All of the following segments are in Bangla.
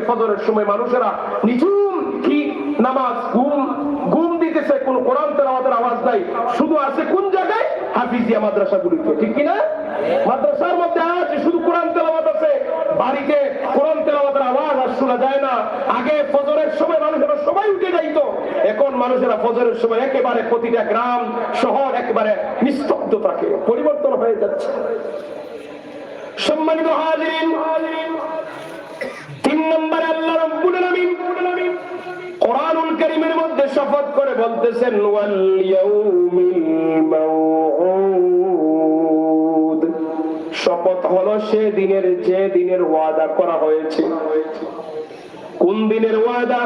ফজরের সময় মানুষেরা নিঝুম কি নামাজ ঘুম দিতেছে, কোন কোরআন তেলাওয়াতের আওয়াজ নাই, শুধু আছে কোন জায়গায়? হাফিজিয়া মাদ্রাসাগুলিতে, ঠিক কিনা? মাদ্রাসার মধ্যে আছে শুধু কোরআন তেলাওয়াত আছে, বাড়িতে কোরআন তেলাওয়াতের আওয়াজ আর শোনা যায় না। আগে ফজরের সময় মানুষেরা সবাই উঠে যাইতো, এখন মানুষেরা ফজরের সময় একেবারে প্রতিটা গ্রাম শহর একেবারে নিস্তব্ধ থাকে, পরিবর্তন হয়ে যাচ্ছে। সম্মানিত হাজিরিন, 3 নম্বরে আল্লাহ রাব্বুল আলামিন কোরআনুল কারীমের মধ্যে শপথ করে বলতেছেন ওয়াল ইয়াউমিল মাউউদ, শপথ হলো সে দিনের যে দিনের ওয়াদা করা হয়েছে। কোন দিনের ওয়াদা?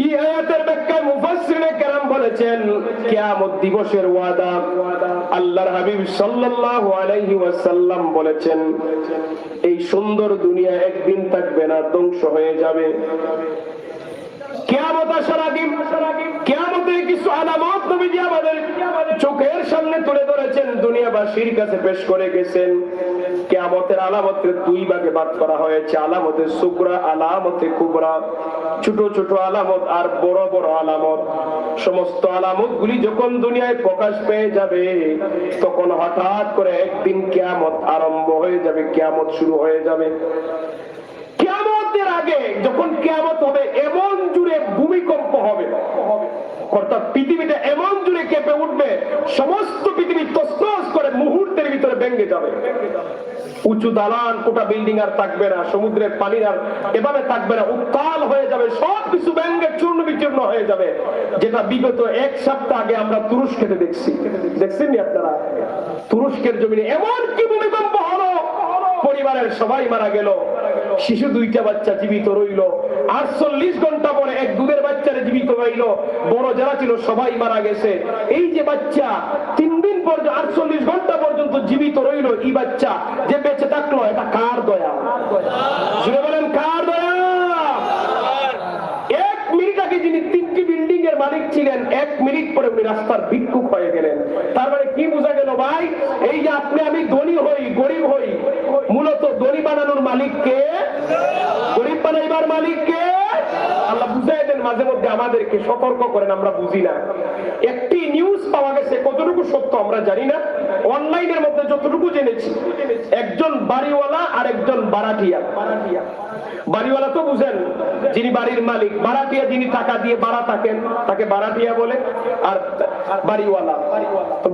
এই আয়াতের ব্যাখ্যায় মুফাসসিরে কেরাম বলেছেন কিয়ামত দিবসের ওয়াদা। আল্লাহর হাবিব সাল্লাল্লাহু আলাইহি ওয়াসাল্লাম বলেছেন এই সুন্দর দুনিয়া একদিন থাকবে না, ধ্বংস হয়ে যাবে। কিয়ামত আসার আগে কিয়ামতের কিছু আলামত নবীজি আমাদের চোখের সামনে তুলে ধরেছেন, দুনিয়াবাসীর কাছে পেশ করে গেছেন। কিয়ামতের আলামতের 2 ভাগে ভাগ করা হয়েছে, আলামতে সুগরা, আলামতে কুবরা। ছোট ছোট আলামত আর বড় বড় আলামত। সমস্ত আলামত গুলি যখন দুনিয়ায় প্রকাশ পেয়ে যাবে, তখন হঠাৎ করে একদিন কিয়ামত আরম্ভ হয়ে যাবে, কিয়ামত শুরু হয়ে যাবে। কিয়ামতের আগে যখন কিয়ামত হবে, এমন জুড়ে ভূমিকম্প হবে, অর্থাৎ পৃথিবীটা এমন জুড়ে কেঁপে উঠবে, সমস্ত পৃথিবী তছনছ করে মুহূর্তের ভিতরে ভেঙে যাবে। উঁচু দালান কোটা বিল্ডিং আর থাকবে না, সমুদ্রের পানি আর এভাবে থাকবে না, উত্তাল হয়ে যাবে, সবকিছু ভেঙে চূর্ণ বিচূর্ণ হয়ে যাবে। যেটা বিগত 1 সপ্তাহ আগে আমরা তুরস্কেতে দেখছেন আপনারা? তুরস্কের জমিনে এমন কি ভূমিকম্প হলো, পরিবারের সবাই মারা গেল, শিশু 2টা বাচ্চা জীবিত রইল। 48 ঘন্টা পরে এক দুধের বাচ্চারে জীবিত রইল, বড় যারা ছিল সবাই মারা গেছে। এই যে বাচ্চা 3 দিন পর্যন্ত 48 ঘন্টা পর্যন্ত জীবিত রইল, এই বাচ্চা যে বেঁচে থাকলো, এটা কার দয়া? জুড়ে বলেন কার দয়া? 1 মিনিট আগে যিনি 3টি বিল্ডিং এর মালিক ছিলেন, 1 মিনিট পরে উনি রাস্তার ভিক্ষুক হয়ে গেলেন। তার মানে কি বোঝা গেল ভাই? এই যে আপনি আমি ধনী হই গরিব হই, মূলত ধনী বানানোর মালিক কে? গরিব বানাইবার মালিক কে? আল্লাহ বুঝাই দেন, মাঝে মধ্যে আমাদেরকে সতর্ক করেন, আমরা বুঝি না। একটি নিউজ পাওয়া গেছে, কতটুকু সত্য আমরা জানি না, অনলাইনের মধ্যে যতটুকু জেনেছি, একজন বাড়িওয়ালা আর একজন বাড়াটিয়া। বাড়িওয়ালা তো বুঝেন, যিনি বাড়ির মালিক, বাড়াটিয়া যিনি টাকা দিয়ে ভাড়া থাকেন তাকে বাড়াটিয়া বলে। আর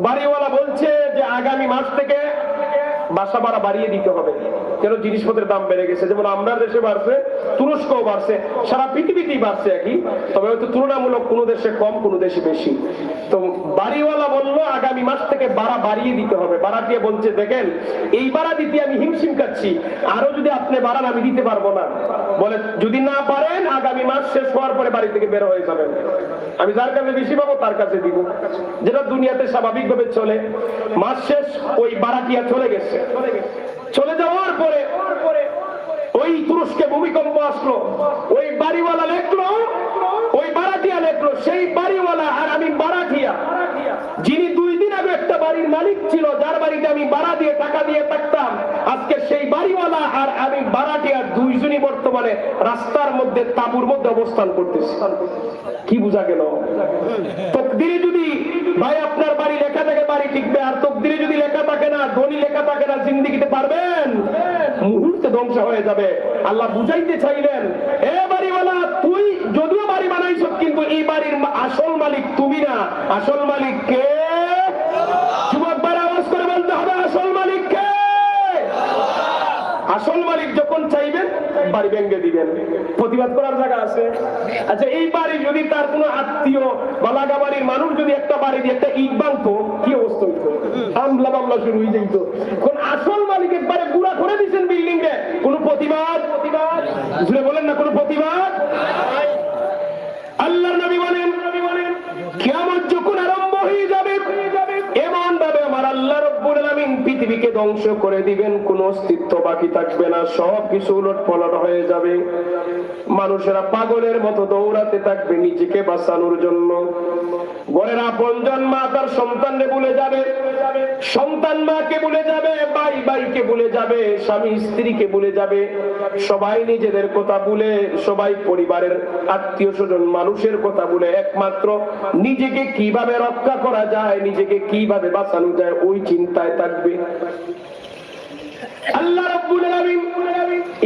বাড়িওয়ালা বলছে যে আগামী মাস থেকে বাসা ভাড়া বাড়িয়ে দিতে হবে, কেন জিনিসপত্রের দাম বেড়ে গেছে। যেমন আমরা দেশে বাড়ছে, তুরস্কও বাড়ছে, সারা পৃথিবীতেই বাড়ছে একই, তবে হয়তো তুলনামূলক কোনো দেশে কম, কোনো দেশে বেশি। তো বাড়িওয়ালা বললো আগামী মাস থেকে ভাড়া বাড়িয়ে দিতে হবে। ভাড়াটিয়া বলছে দেখেন এই ভাড়া দিতে আমি হিমশিম খাচ্ছি, আরো যদি আপনি বাড়ান আমি দিতে পারবো না। বলে যদি না পারেন আগামী মাস শেষ হওয়ার পরে বাড়ি থেকে বের হয়ে যাবেন, আমি যার কাছে বেশি পাবো তার কাছে দিব, যেটা দুনিয়াতে স্বাভাবিকভাবে চলে। মাস শেষ ওই বাড়াটিয়া চলে গেছে। চলে যাওয়ার পরে ওই তুরস্কে ভূমিকম্প আসলো, ওই বাড়িওয়ালা লেখলো, ওই বাড়াটিয়া লেখলো, সেই বাড়িওয়ালা আর আমি বাড়াটিয়া, যিনি 2 দিন আগে একটা বাড়ির মালিক ছিল, যার বাড়িতে আমি ভাড়া দিয়ে টাকা দিয়ে থাকতাম, আজকে সেই বাড়িওয়ালা আর আমি বাড়াটিয়া 2 জনই বর্তমানে রাস্তার মধ্যে তাঁবুর মধ্যে অবস্থান করতেছি। কি বোঝা গেল? তকদিরে যদি ভাই আপনার বাড়ি লেখা থাকে বাড়ি টিকবে, আর তকদিরে যদি লেখা থাকে না, ধনী লেখা থাকে না, জিন্দেগিতে পারবেন, মুহূর্তে ধ্বংস হয়ে যাবে। আল্লাহ বুঝাইতে চাইলেন, এ বাড়িওয়ালা তুই যদিও বাড়ি বানাইছ, কিন্তু এই বাড়ির আসল মালিক তুমি না। আসল মালিক কে? যুবক ভাই আওয়াজ করে বলতে হবে, আসল মালিক কে? আসল মালিক যখন চাইবেন বাড়ি ভেঙে দিবেন, প্রতিবাদ করার জায়গা আছে? আচ্ছা এই বাড়ি যদি তার কোনো আত্মীয় বা লাগা বাড়ির মানুষ যদি একটা বাড়ি দিয়ে একটা ইট ভাঙতো, কি অবস্থা হইতো? হামলা মামলা শুরু হয়ে যেত। কোন আসল মালিক একবারে গুড়া করে দিচ্ছেন বিল্ডিং রে, কোন প্রতিবাদ বলেন না, কোন প্রতিবাদ? আল্লাহর নবী বলেন কিয়ামত যখন আরম্ভ হয়ে যাবে, এমন ভাবে আমার আল্লাহ রাব্বুল আলামিন পৃথিবীকে ধ্বংস করে দিবেন, কোনো অস্তিত্ব বাকি থাকবে না, সব কিছু উলটপালট হয়ে যাবে। মানুষেরা পাগলের মতো দৌড়াতে থাকবে নিজেকে বাঁচানোর জন্য। ঘরের আপনজন মা তার সন্তানকে ভুলে যাবে, সন্তান মাকে ভুলে যাবে, ভাই ভাইকে ভুলে যাবে, স্বামী স্ত্রীকে ভুলে যাবে, সবাই নিজেদের কথা ভুলে, সবাই পরিবারের আত্মীয় স্বজন মানুষের কথা ভুলে একমাত্র নিজেকে কিভাবে রক্ষা করা যায়, নিজেকে কিভাবে বাঁচানো যায় ওই চিন্তায় থাকবে। আল্লাহ রাব্বুল আলামিন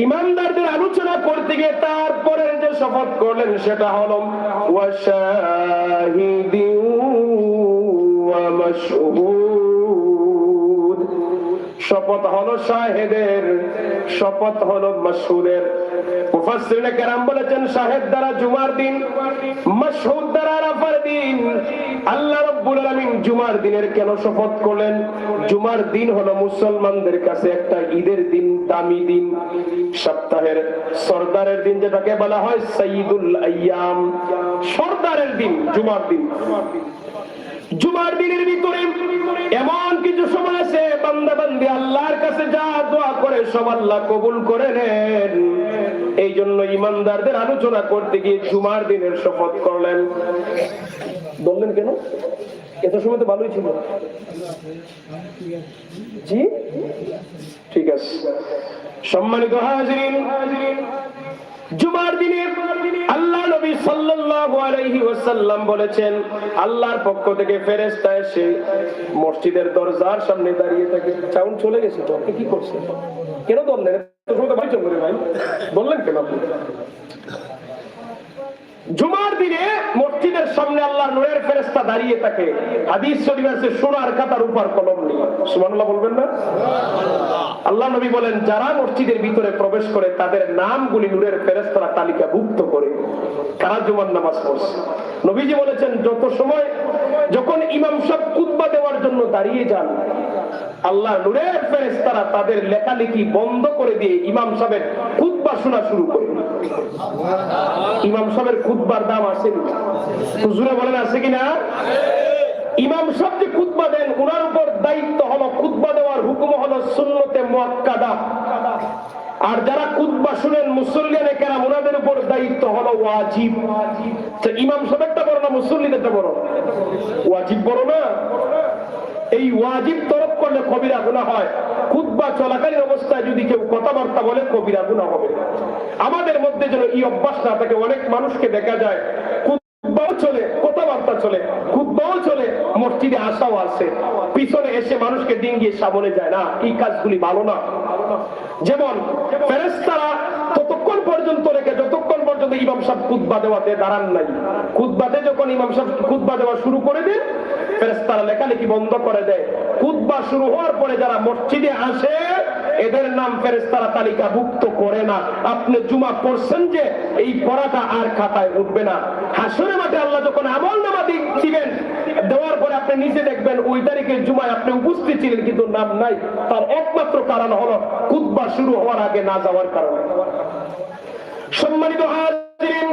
ইমানদারদের আলোচনা করতে গিয়ে তারপরে যে শপথ করলেন সেটা হলো ওয়াশাহিদিন ওয়া মাশহুদ। শপথ হলো শাহেদের, শপথ হলো মাশহুদের। মুফাসসিরিনে কেরাম বলেছেন শাহেদ দ্বারা জুমার দিন, মাশহুদ দ্বারা আরাফার দিন। আল্লাহ রাব্বুল আলামিন জুমার দিনের কেন শপথ করলেন? জুমার দিন হলো মুসলমানদের কাছে একটা ঈদের দিন, দামি দিন, সপ্তাহের সরদারের দিন, যেটাকে বলা হয় সাইয়্যিদুল আইয়াম, সরদারের দিন জুমার দিন। জুমার দিনের ভিতরে এমন কিছু সময় আছে বান্দা বান্দি আল্লাহর কাছে যা দোয়া করে সব আল্লাহ কবুল করে নেন। এই জন্য ইমানদারদের আলোচনা করতে গিয়ে জুমার দিনের শপথ করলেন। বললেন কেন? এত সময় তো ভালোই ছিল। জি ঠিক আছে। সম্মানিত হাজিরিন, জুমার দিনে আল্লাহ নবী সাল্লাল্লাহু আলাইহি ওয়াসাল্লাম বলেছেন আল্লাহর পক্ষ থেকে ফেরেশতা এসে মসজিদের দরজার সামনে দাঁড়িয়ে থাকে। সাউন্ড চলে গেছে তো, আপনি কি করছেন? কেন বললেন? তো শুনতে পাইছো করে ভাই, বললেন কেন আপনি? জুমার দিনে মসজিদের সামনে আল্লাহর নূরের ফেরেশতা দাঁড়িয়ে থাকে। হাদিস শরীফে আছে সোনার খাতার উপর কলম নিয়ে। সুবহানাল্লাহ বলবেন না? আল্লাহ নবী বলেন যারা মসজিদের ভিতরে প্রবেশ করে তাদের নামগুলি নূরের ফেরেশতারা তালিকাভুক্ত করে কারা জুমার নামাজ পড়ছে। নবীজি বলেছেন যত সময় যখন ইমাম সাহেব খুতবা দেওয়ার জন্য দাঁড়িয়ে যান, আল্লাহ নূরের ফেরেশতারা তাদের লেখালেখি বন্ধ করে দিয়ে ইমাম সাহেবের খুতবা শোনা শুরু করে। ইমাম সাহেবের খুতবার দাম আছে, হুজুরে বলেন আছে কিনা? ইমাম সাহেব যে খুতবা দেন ওনার উপর দায়িত্ব হলো খুতবা দেওয়ার হুকুম হলো সুন্নতে মুআক্কাদা, আর যারা খুতবা শুনেন মুসল্লিয়ানে কেরাম ওনাদের উপর দায়িত্ব হলো ওয়াজিব। তো ইমাম সাহেবটা বড় না মুসল্লিদেরটা বড়? ওয়াজিব বড় না? এই ওয়াজিব তরক করলে কবিরা গুনাহ হয়। খুতবা চলাকালীন অবস্থায় যদি কেউ কথাবার্তা বলে কবিরা গুনাহ হবে। আমাদের মধ্যে যেন এই অভ্যাস না থাকে। অনেক মানুষকে দেখা যায় খুতবাও চলে, কথাবার্তা চলে, খুতবাও চলে, মসজিদে আসাও আছে, পিছনে এসে মানুষকে ডিঙ্গিয়ে সামনে যায় না। এই কাজগুলি ভালো না। যেমন ফেরেশতারা ততক্ষণ পর্যন্ত রেখে যতক্ষণ পর্যন্ত ইমাম সাহেব খুতবা দেওয়াতে দাঁড়ান নাই, খুতবাতে যখন ইমাম সাহেব খুতবা দেওয়া শুরু করে দেন ফেরেশতারা লেখালেখি বন্ধ করে দেয়। খুতবা শুরু হওয়ার পরে যারা মসজিদে আসে এদের নাম ফেরেশতারা তালিকাভুক্ত করে না। আপনি জুমা পড়ছেন যে এই পড়াটা আর খাতায় উঠবে না। হাসরের মাঠে আল্লাহ যখন আমলনামা দিবেন, দেওয়ার পরে আপনি নিজে দেখবেন ওই তারিখের জুমায় আপনি উপস্থিত ছিলেন কিন্তু নাম নাই। তার একমাত্র কারণ হলো খুতবা শুরু হওয়ার আগে না যাওয়ার কারণে। সম্মানিত হাজিরিন,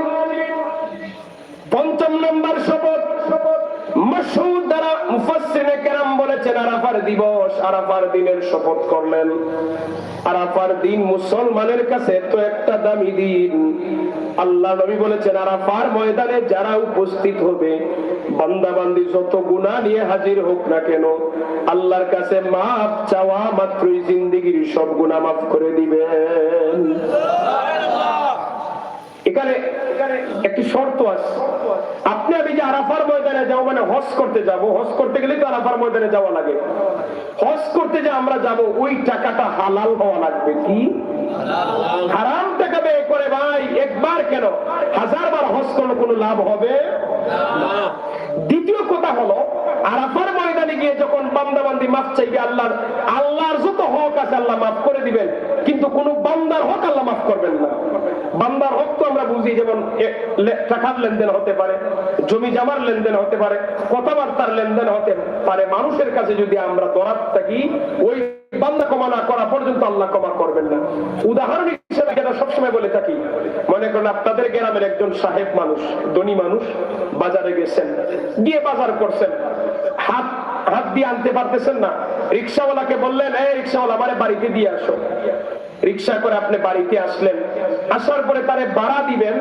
৫ম নম্বর শপথ মাশহুদ দ্বারা মুফাসসিরিনে কেরাম বলেছেন আরাফার দিবস, আরাফার দিনের শপথ করলেন। আরাফার দিন মুসলমানের কাছে তো একটা দামি দিন। আল্লাহ নবী বলেছেন আরাফার ময়দানে যারা উপস্থিত হবে বান্দা বান্দি যত গুনাহ নিয়ে হাজির হোক না কেন আল্লাহর কাছে মাফ চাওয়া মাত্রই জিন্দেগীর সব গুনাহ মাফ করে দিবেন। এখানে একটি শর্ত আছে। আপনি আমি যে আরাফার ময়দানে যাবো মানে হজ করতে যাব, হজ করতে গেলে তো আরাফার ময়দানে যাওয়া লাগে। হজ করতে যে আমরা যাব ওই টাকাটা হালাল হওয়া লাগবে। কি হারাম টাকা ব্যয় করে ভাই একবার কেন 1000 বার হজ করলে কোনো লাভ হবে না। দ্বিতীয় কথা হলো আরাফার ময়দানে গিয়ে যখন বান্দা বান্দি মাফ চাইবে আল্লাহর যত হক আছে আল্লাহ মাফ করে দিবেন, কিন্তু কোন বান্দার হক আল্লাহ মাফ করবেন না। বান্দার হক তো আমরা বুঝি, যেমন টাকার লেনদেন হতে পারে, জমি জামার লেনদেন হতে পারে, কথাবার্তার লেনদেন হতে পারে। মানুষের কাছে যদি আমরা দরাদ থাকি ওই বান্দা ক্ষমা না করা পর্যন্ত আল্লাহ ক্ষমা করবেন না। উদাহরণ হিসেবে যেটা সবসময় বলে থাকি, মনে করেন আপনাদের গ্রামের একজন সাহেব মানুষ, ধনী মানুষ, বাজারে গেছেন, গিয়ে বাজার করছেন, হাত হাত দিয়ে আনতে পারতেছেন না, রিক্সাওয়ালাকে বললেন, এই রিক্সাওয়ালা আমারে বাড়িতে দিয়ে আসো। রিক্সা করে আপনি বাড়িতে আসলেন, আসার পরে তারে ভাড়া দিবেন,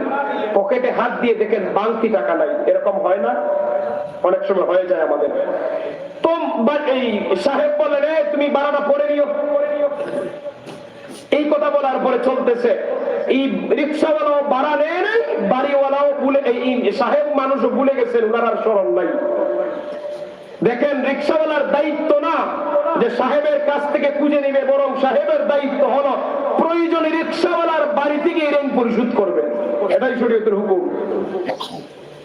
পকেটে হাত দিয়ে দেখেন বাংতি টাকা নাই। এরকম হয় না? অনেক সময় হয়ে যায় আমাদের। তো এই সাহেব বলেন, তুমি ভাড়াটা পরে নিও। এই কথা বলার পরে চলতেছে, এই রিক্সাওয়ালাও ভাড়া নেয় নাই, বাড়িওয়ালাও ভুলে, এই সাহেব মানুষও ভুলে গেছেন, ওনার আর স্মরণ নাই। দেখেন, রিক্সাওয়ালার দায়িত্ব না যে সাহেবের কাছ থেকে খুঁজে নিবে, বরং সাহেবের দায়িত্ব হলো প্রয়োজনে রিক্সাওয়ালার বাড়ি থেকে ঋণ পরিশোধ করবে। এটাই শরীয়তের হুকুম।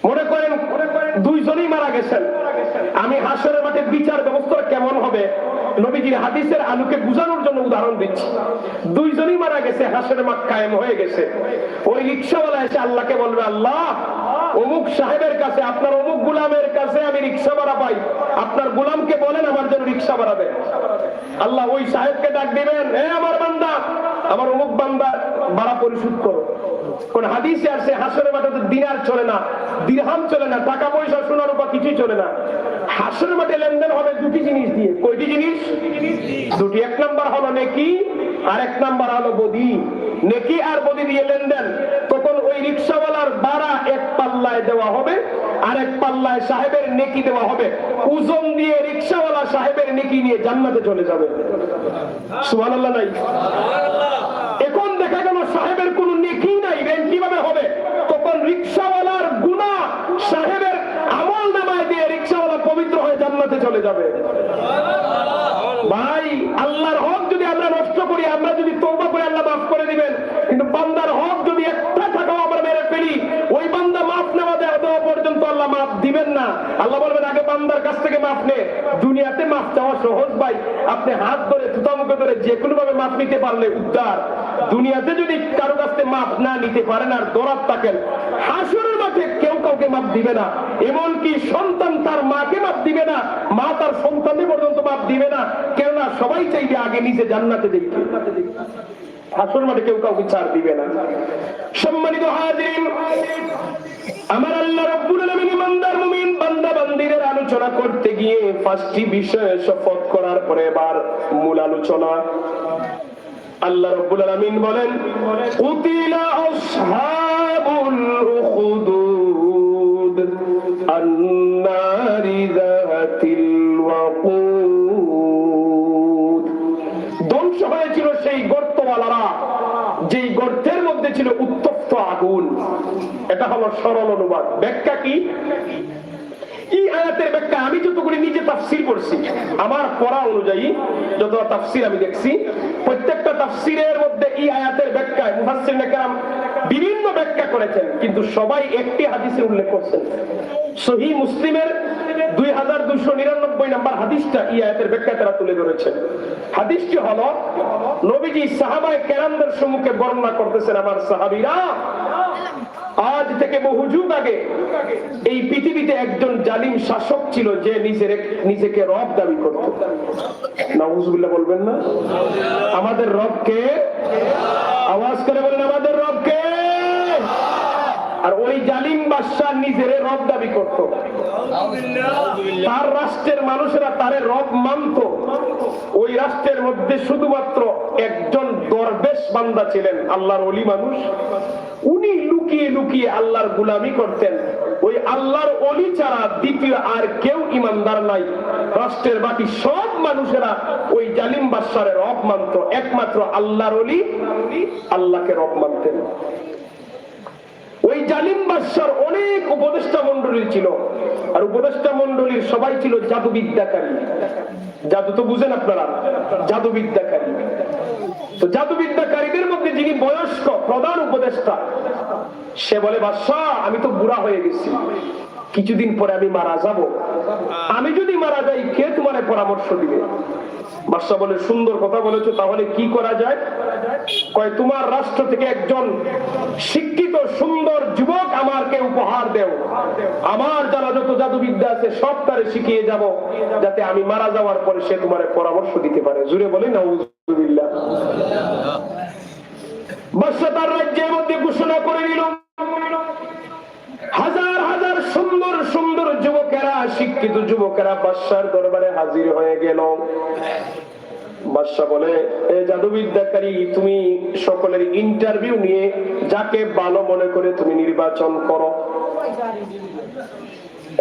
মনে করেন দুইজনই মারা গেছেন, আমি হাসরের মাঠে বিচার ব্যবস্থা কেমন হবে নবীজির হাদিসের আলোকে বুঝানোর জন্য উদাহরণ দিচ্ছি। দুইজনই মারা গেছে, হাসরের মাঠ কায়েম হয়ে গেছে। ওই রিক্সাওয়ালা এসে আল্লাহকে বলবে, আল্লাহ অমুক সাহেবের কাছে, আপনার অমুক গোলামের কাছে আমি রিক্সা ভাড়া পাই, আপনার গোলামকে বলেন আমার জন্য রিক্সা ভাড়া দেন। আল্লাহ ওই সাহেবকে ডাক দিবেন, আমার বান্দা, আমার অমুক বান্দা ভাড়া পরিশোধ করো। কোন হাদিসে আছে হাসরের মাঠে তো দিনার চলে না, দিরহাম চলে না, টাকা পয়সা সোনা রূপা কিছুই চলে না। হাসরের মাঠে লেনদেন হবে দুটি জিনিস দিয়ে। কয়টি জিনিস? দুটি। এক নাম্বার হলো নেকি, আর এক নাম্বার হলো বদি। নেকি আর বদি দিয়ে লেনদেন। তখন ওই রিক্সাওয়ালার ভাড়া এক পাল্লায় দেওয়া হবে, আর এক পাল্লায় সাহেবের নেকি দেওয়া হবে। ওজন দিয়ে রিক্সাওয়ালা সাহেবের নেকি নিয়ে জান্নাতে চলে যাবে। সুবহানাল্লাহ নাই? এখন দেখা গেল সাহেবের কোনো নেকি নাই, কিভাবে হবে? তখন রিক্সাওয়ালার গুনাহ সাহেবের আমল নামায় দিয়ে রিক্সাওয়ালা পবিত্র হয়ে জান্নাতে চলে যাবে। ভাই, আল্লাহর হক যদি আমরা নষ্ট করি, আমরা যদি তওবা করে আল্লাহ মাফ করে দিবেন, কিন্তু বান্দার হক যদি একটা টাকাও আমরা মেরে ফেলি, ওই বান্দা মাফ নেওয়া দেওয়া পর্যন্ত আল্লাহ মাফ দিবেন না। আল্লাহ বলবেন, আগে বান্দার কাছ থেকে মাফ নে। দুনিয়াতে মাফ চাওয়া সহজ ভাই, আপনি হাত ধরে থুতামুখে ধরে যে কোনো ভাবে মাফ নিতে পারলে উদ্ধার। দুনিয়াতে যদি কারো কাছ থেকে মাফ না নিতে পারেন আর দৌড়াত থাকেন, হাসরের মাঠে কেউ কাউকে মাফ দিবে না। এমনকি সন্তান তার মাকে মাফ দিবে না, মা তার সন্তানকে পর্যন্ত মাফ দিবে না। কেননা সবাই চাইবে আগে নিজে জান্নাতে দেখতে। হাসরের মাঠে কেউ কাউকে ছাড় দিবে না। সম্মানিত হাজিরিন, আমার আল্লাহ রাব্বুল আলামিন ইমানদার মুমিন বান্দা বান্দীদের আলোচনা করতে গিয়ে পাঁচটি বিষয়ে শপথ করার পরে এবার মূল আলোচনা। আল্লাহ রাব্বুল আলামিন বলেন, কুতিলা আসহাবুল উখদুদ আন-নারি যাতিল ওয়াকুদ। ধ্বংস হয়েছিল সেই গর্তওয়ালারা, যেই গর্তের মধ্যে ছিল উত্তপ্ত আগুন। এটা হলো সরল অনুবাদ। ব্যাখ্যা কি? এই আয়াতের ব্যাখ্যা আমি যতগুলি নিজে তাফসীর করছি, আমার পড়া অনুযায়ী যত তাফসীর আমি দেখছি, প্রত্যেকটা তাফসীরের মধ্যে এই আয়াতের ব্যাখ্যায় মুফাসসিরিনে কেরাম বিভিন্ন ব্যাখ্যা করেছেন, কিন্তু সবাই একটি হাদিসের উল্লেখ করছেন। সহিহ মুসলিমের 2299 নম্বর হাদিসটা এই আয়াতের ব্যাখ্যা তারা তুলে ধরেছেন। হাদিসটি হলো, নবীজি সাহাবায়ে কেরামদের সম্মুখে বর্ণনা করতেছেন, আমার সাহাবীরা, আজ থেকে বহু যুগ আগে এই পৃথিবীতে একজন জালিম শাসক ছিল, যে নিজেকে রব দাবি করত। নাউজুবিল্লাহ বলবেন না? আমাদের রবকে আওয়াজ করে বলেন, আমাদের রবকে। আর ওই জালিম বাদশা নিজের রব দাবি করত। তার রাষ্ট্রের মানুষেরা তারে রব মানত। ওই রাষ্ট্রের মধ্যে শুধুমাত্র একজন দরবেশ বান্দা ছিলেন, আল্লাহর ওলি মানুষ। উনি লুকিয়ে লুকিয়ে আল্লাহর গোলামি করতেন। ওই আল্লাহর ওলি ছাড়া দ্বিতীয় আর কেউ ইমানদার নাই। রাষ্ট্রের বাকি সব মানুষেরা ওই জালিম বাদশার রব মানত। একমাত্র আল্লাহর ওলি আল্লাহকে রব মানতেন। ওই জালিম বাদশার অনেক উপদেষ্টা মন্ডলী ছিল, আর উপদেষ্টা মন্ডলীর সবাই ছিল জাদুবিদ্যাকারী। জাদু তো বুঝেন আপনারা, জাদুবিদ্যাকারী। তো জাদুবিদ্যাকারীদের মধ্যে যিনি বয়স্ক প্রধান উপদেষ্টা, সে বলে, বাদশা আমি তো বুড়া হয়ে গেছি, কিছুদিন পরে আমি মারা যাব। আমি যদি মারা যাই, কে তোমার পরামর্শ দিবে? বাদশা বলে, সুন্দর কথা বলেছো, তাহলে কি করা যায়? কয়, তোমার রাষ্ট্র থেকে একজন শিক্ষিত সুন্দর যুবক আমাকে উপহার দেও। আমার যারা যত জাদুবিদ্যা আছে সব তারে শিখিয়ে যাব, যাতে আমি মারা যাওয়ার পরে সে তোমার পরামর্শ দিতে পারে। জুড়ে বলি নাউজুবিল্লাহ। বাদশা তার রাজ্যের মধ্যে ঘোষণা করে দিল, হাজার হাজার সুন্দর সুন্দর যুবকেরা শিক্ষিত যুবকেরা বাদশার দরবারে হাজির হয়ে গেল। বাদশা বলে, এ জাদুবিদ্যাকারী, তুমি সকলের ইন্টারভিউ নিয়ে যাকে ভালো মনে করে তুমি নির্বাচন করো।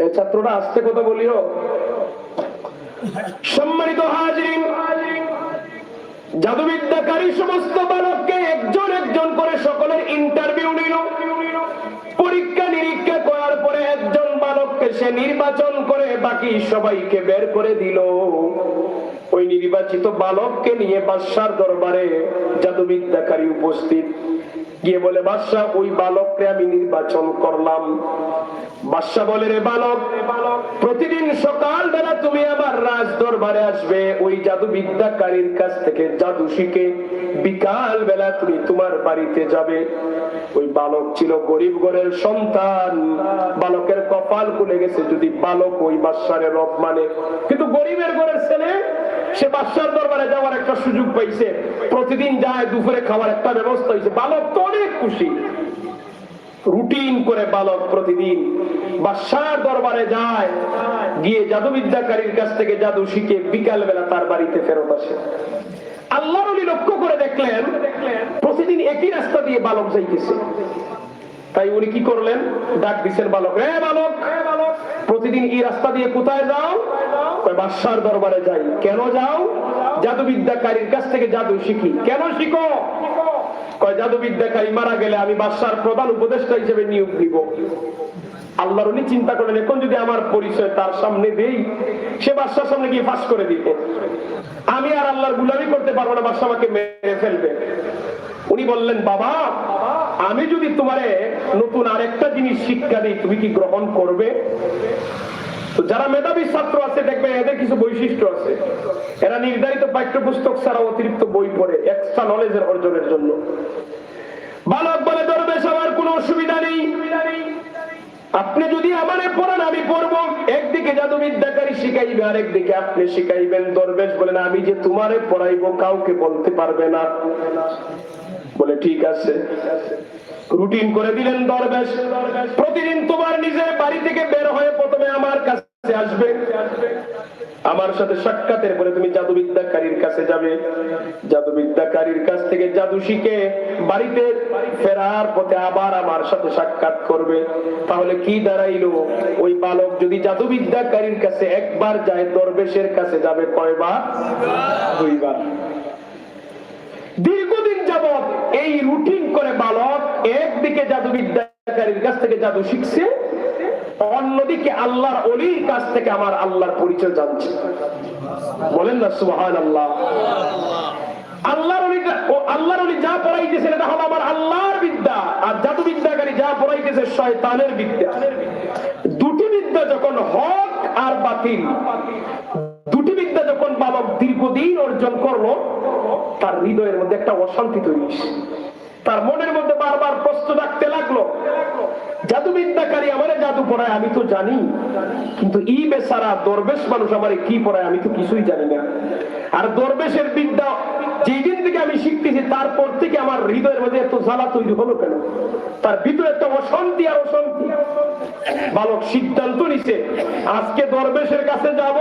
এই ছাত্রটা আস্তে কথা বলিও। সম্মানিত হাজিরিন, জাদুবিদ্যাকারী সমস্ত বালককে একজন একজন করে সকলের ইন্টারভিউ নিল। পরীক্ষা নিরীক্ষা করার পরে একজন বালককে সে নির্বাচন করে বাকি সবাইকে বের করে দিল। ওই নির্বাচিত বালককে নিয়ে বাদশার দরবারে জাদুবিদ্যাকারী উপস্থিত, গিয়ে বলে, বাদশা, ওই বালককে আমি নির্বাচন করলাম। বাদশা বলে, রে বালক, প্রতিদিন সকাল বেলা তুমি আমার রাজ দরবারে আসবে, ওই জাদুবিদ্যাকারীর কাছ থেকে জাদু শিখে বিকাল বেলা তুমি তোমার বাড়িতে যাবে। ওই বালক ছিল গরিব ঘরের সন্তান, বালকের কপাল খুলে গেছে যদি বালক ওই বাদশারে রব মানে। কিন্তু গরিবের ঘরের ছেলে, সে বাদশার দরবারে যাওয়ার একটা সুযোগ পাইছে, প্রতিদিন যায়, দুপুরে খাওয়ার একটা ব্যবস্থা হয়েছে। বালক তো অনেক খুশি। রুটিন করে বালক প্রতিদিন বাদশার দরবারে যায়, গিয়ে জাদুবিদ্যাকারীর কাছ থেকে জাদু শিখে বিকাল বেলা তার বাড়িতে ফেরত আসে। আল্লাহর ওলি লক্ষ্য করে দেখলেন প্রতিদিন একই রাস্তা দিয়ে বালক যাইতেছে। তাই উনি কি করলেন, ডাক দিচ্ছেন বালক, রে বালক, প্রতিদিন এই রাস্তা দিয়ে কোথায় যাও? বাদশার দরবারে যাই। কেন যাও? জাদুবিদ্যাকারীর কাছ থেকে জাদু শিখি। কেন শিখো? জাদুবিদ্যাকারী মারা গেলে আমি বাদশার প্রধান উপদেষ্টা হিসেবে নিয়োগ দিব। আল্লাহর উনি চিন্তা করলেন, এখন যদি আমার পরিচয় তার সামনে দেই, সে বাদশার সামনে গিয়ে ফাঁস করে দিবে, আমি আর আল্লাহর গুলামি করতে পারবো না, বাদশা আমাকে মেরে ফেলবে। উনি বললেন, বাবা, আমি যদি তোমারে নতুন আরেকটা জিনিস শিক্ষা দিই, তুমি কি গ্রহণ করবে? যারা মেধাবী ছাত্র আছে দেখবে এদের কিছু বৈশিষ্ট্য আছে। এরা নির্ধারিত পাঠ্যপুস্তক ছাড়া অতিরিক্ত বই পড়ে এক্সট্রা নলেজের অর্জনের জন্য। বালক বলে, দরবেশ, আমার কোনো অসুবিধা নেই, আপনি যদি আমারে পড়ান আমি পড়বো। একদিকে জাদুবিদ্যাকারী শিখাইবে, আরেকদিকে আপনি শিখাইবেন। দরবেশ বলেন, আমি যে তোমারে পড়াইবো কাউকে বলতে পারবে না। বলে, ঠিক আছে। রুটিন করে দিলেন দরবেশ, প্রতিদিন তোমার নিজের বাড়ি থেকে বের হয়ে প্রথমে আমার কাছে আসবে, আমার সাথে সাক্ষাতের পরে তুমি জাদুবিদ্যাকারীর কাছে যাবে, জাদুবিদ্যাকারীর কাছ থেকে জাদু শিখে বাড়িতে ফেরার পথে আবার আমার সাথে সাক্ষাৎ করবে। তাহলে কি দাঁড়াইলো? ওই বালক যদি জাদুবিদ্যাকারীর কাছে একবার যায়, দরবেশের কাছে যাবে কয়বার? দুইবার। দীর্ঘদিন যাবৎ এই রুটিন করে বালক একদিকে জাদুবিদ্যাকারীর কাছ থেকে জাদু শিখছে, অন্যদিকে আল্লাহর ওলির কাছ থেকে আমার আল্লাহর পরিচয় জানছে। বলেন না সুবহানাল্লাহ। আল্লাহর ওলি যা পড়াইতেছেন এটা হলো আমার আল্লাহর বিদ্যা, আর জাদুবিদ্যাকারী যা পড়াইতেছে শয়তানের বিদ্যা। দুটি বিদ্যা যখন হক আর বাতিল, দুটি বিদ্যা যখন বালক দীর্ঘদিন অর্জন করলো, তার হৃদয়ের মধ্যে একটা অশান্তি তৈরি হয়েছে। তার মনের মধ্যে বারবার প্রশ্ন রাখতে লাগলো, জাদুবিদ্যাকারী আমারে জাদু পড়ায় আমি তো জানি, কিন্তু ই বেচারা দরবেশ মানুষ আমারে কি পড়ায় আমি তো কিছুই জানি না। আর দরবেশের বিদ্যা যেদিন থেকে আমি শিখতেছি তারপর থেকে আমার হৃদয়ের মধ্যে এত জ্বালা তৈরি হলো কেন? তার ভিতরে একটা অশান্তি আর অশান্তি। বালক সিদ্ধান্ত নিছে, আজকে দরবেশের কাছে যাব,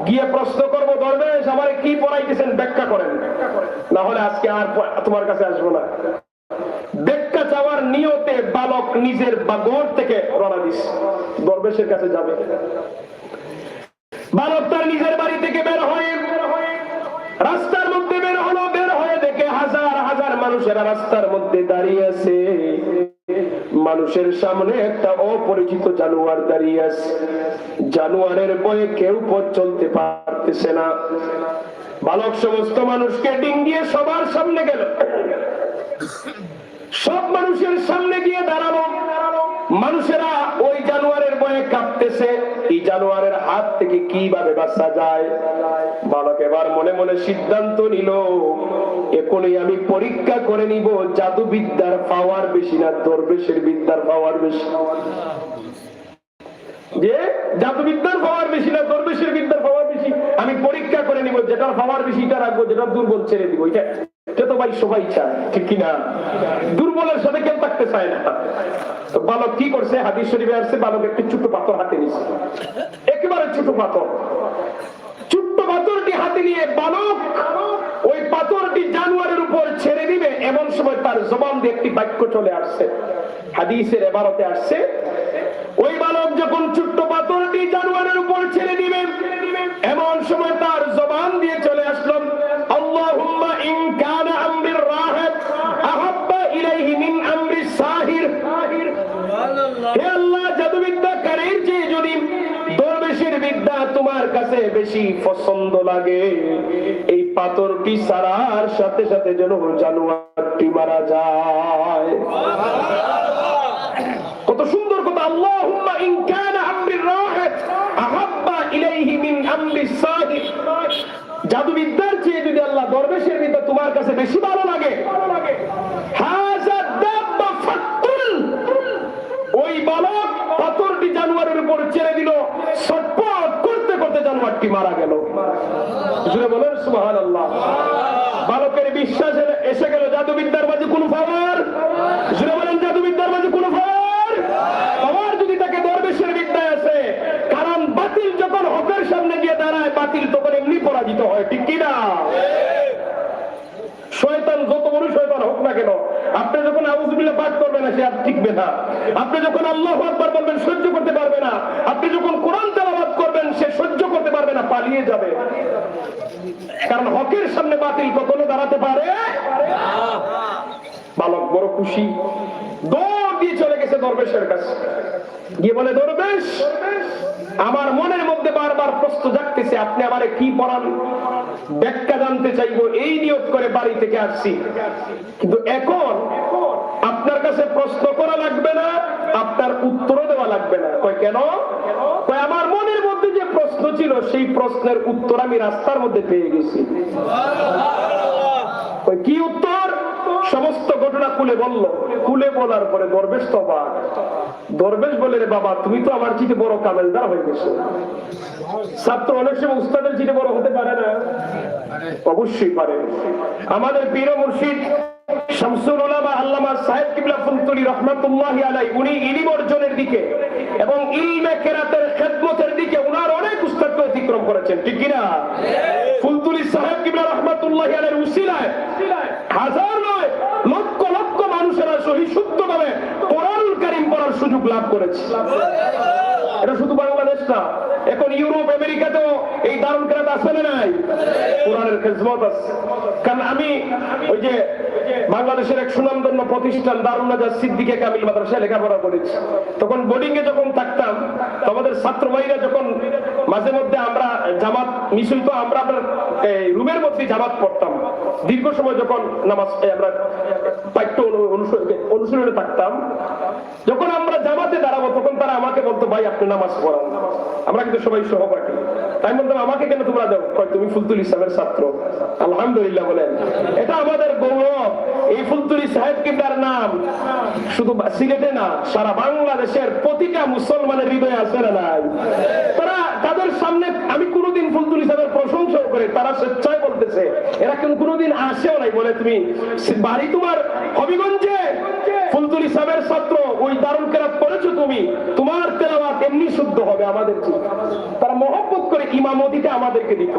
গিয়ে প্রশ্ন করবো, দরবেশ আমারে কি পড়াইতেছেন ব্যাখ্যা করেন, না হলে আজকে আর তোমার কাছে আসবো না। ব্যাখ্যা চাওয়ার নিয়তে বালক নিজের ঘর থেকে রওনা দিস, দরবেশের কাছে যাবে। বালক তার নিজের বাড়ি থেকে বের হয়ে রাস্তার মধ্যে বের হলো। বের হয়ে দেখে হাজার হাজার মানুষেরা রাস্তার মধ্যে দাঁড়িয়ে আছে। মানুষের সামনে একটা অপরিচিত জানোয়ার দাঁড়িয়ে আছে। জানোয়ারের ভয়ে কেউ পথ চলতে পারতেছে না। বালক সমস্ত মানুষকে ডিঙ্গিয়ে সবার সামনে গেল, সব মানুষের সামনে গিয়ে দাঁড়ালো। মানুষেরা ওই জানোয়ারের ভয়ে কাঁপতেছে, এই জানোয়ারের হাত থেকে কিভাবে বাঁচা যায়। বালক এবার মনে মনে সিদ্ধান্ত নিল, এখনই আমি পরীক্ষা করে নিব জাদুবিদ্যার পাওয়ার বেশি না দরবেশের বিদ্যার পাওয়ার বেশি। যে জাদুবিদ্যার পাওয়ার বেশি না দরবেশের বিদ্যার পাওয়ার বেশি, আমি পরীক্ষা করে নিব, যেটার পাওয়ার বেশি এটা রাখবো, যেটা দুর্বল ছেড়ে দিব। এটা তো ভাই সবাই চায়, ঠিক কিনা? দুর্বলের সাথে কেউ থাকতে চায় না। তো বালক কি করছে, হাদিস শরীফে আসছে, বালক একটি ছোট পাথর হাতে নিয়েছে, একেবারে ছোট পাথর। ছোট্ট পাথরটি হাতে নিয়ে বালক ওই পাথরটি জানোয়ারের উপর ছেড়ে দিবে, এমন সময় তার জবান দিয়ে একটি বাক্য চলে আসছে, হাদিসের এবারতে আসছে, ওই বালক যখন ছোট্ট পাথরটি জানোয়ারের উপর ছেড়ে দিবে, এমন সময় তার জবান দিয়ে চলে আসলো, আল্লাহুম্মা ইন কানা আমরির রাহিব আহাব্বা ইলাইহি মিন আমরিস সাহির। হে আল্লাহ, জাদুবিদ্যাকারীর চেয়ে যদি দরবেশের বিদ্যা তোমার কাছে বেশি পছন্দ লাগে, এই পাথরটি সারার সাথে সাথে যেন জানোয়ারটি মারা যায়। কত সুন্দর কথা! আল্লাহুম্মা ইন কানা আমরির রাহিব আহাব্বা ইলাইহি মিন আমরিস সাহির। জাদুবিদ্যার চেয়ে যদি আল্লাহ দরবেশের বিদ্যা তোমার কাছে বেশি ভালো লাগে, হাযা দাব্বা ফাতুল। ওই বালক পাথরটি জানোয়ারের উপর ছেড়ে দিল, ছটফট করতে করতে জানোয়ারটি মারা গেল। জোরে বলেন সুবহানাল্লাহ। বালকের বিশ্বাস এসে গেল জাদুবিদ্যার মাঝে কোনো পাওয়ার। জোরে বলেন জাদুবিদ্যার মাঝে কোনো পাওয়ার। পাওয়ার যদি তাকে দরবেশের বিদ্যায় আছে, কারণ বাতিল যখন হকের সামনে গিয়ে দাঁড়ায়, বাতিল তখন এমনি পরাজিত হয়, ঠিক কিনা? শয়তান যত বড় শয়তান হোক না কেন, আপনি যখন আউযুবিল্লাহ পাঠ করবেন না, সে আর টিকবে না। আপনি যখন আল্লাহু আকবার বলবেন, সহ্য করতে পারবে না। আপনি যখন কোরআন তেলাওয়াত করবেন, সে সহ্য করতে পারবে না, পালিয়ে যাবে। কারণ হকের সামনে বাতিল কখনো দাঁড়াতে পারে না। বালক বড় খুশি, দৌড় দিয়ে চলে গেছে দরবেশের কাছে, গিয়ে বলে, দরবেশ, আমার মনের মধ্যে বারবার প্রশ্ন জাগতেছে, আপনি আমারে কি পড়ান, ব্যাখ্যা জানতে চাইবো, এই নিয়ত করে বাড়ি থেকে আসছি। কিন্তু এখন আপনার কাছে প্রশ্ন করা লাগবে না, আপনার উত্তরও দেওয়া লাগবে না। কয় কেন? কয় আমার মনের মধ্যে যে প্রশ্ন ছিল, সেই প্রশ্নের উত্তর আমি রাস্তার মধ্যে পেয়ে গেছি। কয় কি উত্তর? সমস্ত ঘটনা খুলে বলল। খুলে বলার পরে দরবেশ তো অবাক। দরবেশ বলে, রে বাবা, তুমি তো আমার চিঠি বড় কামেলদার হয়ে গেছো। ছাত্র অনেক সময় উস্তাদের চিঠি বড় হতে পারে না? অবশ্যই পারে। আমাদের পীর মুর্শিদ শামসুল উলামা আল্লামা সাহেব কিবলা ফুলতুলি রাহমাতুল্লাহি আলাইহি, উনি ইলম অর্জনের দিকে এবং ইলমে কেরাতের খেদমতের দিকে উনার অনেক উস্তাদকে অতিক্রম করেছেন, ঠিক কিনা? ফুলতুলি সাহেব কিবলা রাহমাতুল্লাহি আলাইহির উসিলায় হাজার নয় লক্ষ লক্ষ মানুষেরা সহি শুদ্ধভাবে কোরআনুল কারীম পড়ার সুযোগ লাভ করেছে। এটা শুধু বাংলাদেশ না, এখন ইউরোপ আমেরিকাতেও এই দারুল কেরাত আছে না নাই? কোরআনের খেদমত আছে। কারণ আমি ওই যে বাংলাদেশের এক সুনামধন্য প্রতিষ্ঠান দারুল নাজাত সিদ্দিকে কামিল মাদ্রাসায় লেখাপড়া করেছি। তখন বোর্ডিং এ যখন থাকতাম, আমাদের ছাত্র ভাইরা যখন মাঝে মধ্যে আমরা জামাত মিছিল, তো আমরা রুমের মধ্যে জামাত পড়তাম। দীর্ঘ সময় যখন নামাজ আমরা পাঠ্য অনুশীলনে থাকতাম, যখন আমরা জামাতে দাঁড়াবো, তখন তারা আমাকে বলতো, ভাই আপনি নামাজ পড়ান। আমরা কিন্তু সবাই সহপাঠী। তাই বলতাম, আমাকে কেন তোমরা দাও? তুমি ফুলতুল ইসলামের ছাত্র। আলহামদুলিল্লাহ বলেন, এটা আমাদের গৌরব। এই ফুলতুলি সাহেব কিবলার নাম শুধু সিলেটে না, সারা বাংলাদেশের প্রতিটা মুসলমানের হৃদয়ে আছে না নাই? তারা তাদের সামনে আমি কোনোদিন ফুলতুলি সাহেবের প্রশংসাও করে, তারা স্বেচ্ছায় বলতেছে, এরা কিন্তু কোনোদিন আসেও নাই। বলে, তুমি বাড়ি তোমার হবিগঞ্জে, ফুলতুলি সাহেবের ছাত্র, ওই দারুল কেরাত পড়েছো তুমি, তোমার তেলাওয়াত এমনি শুদ্ধ হবে আমাদের চেয়ে। তারা মহব্বত করে ইমামতিটা আমাদেরকে দিত।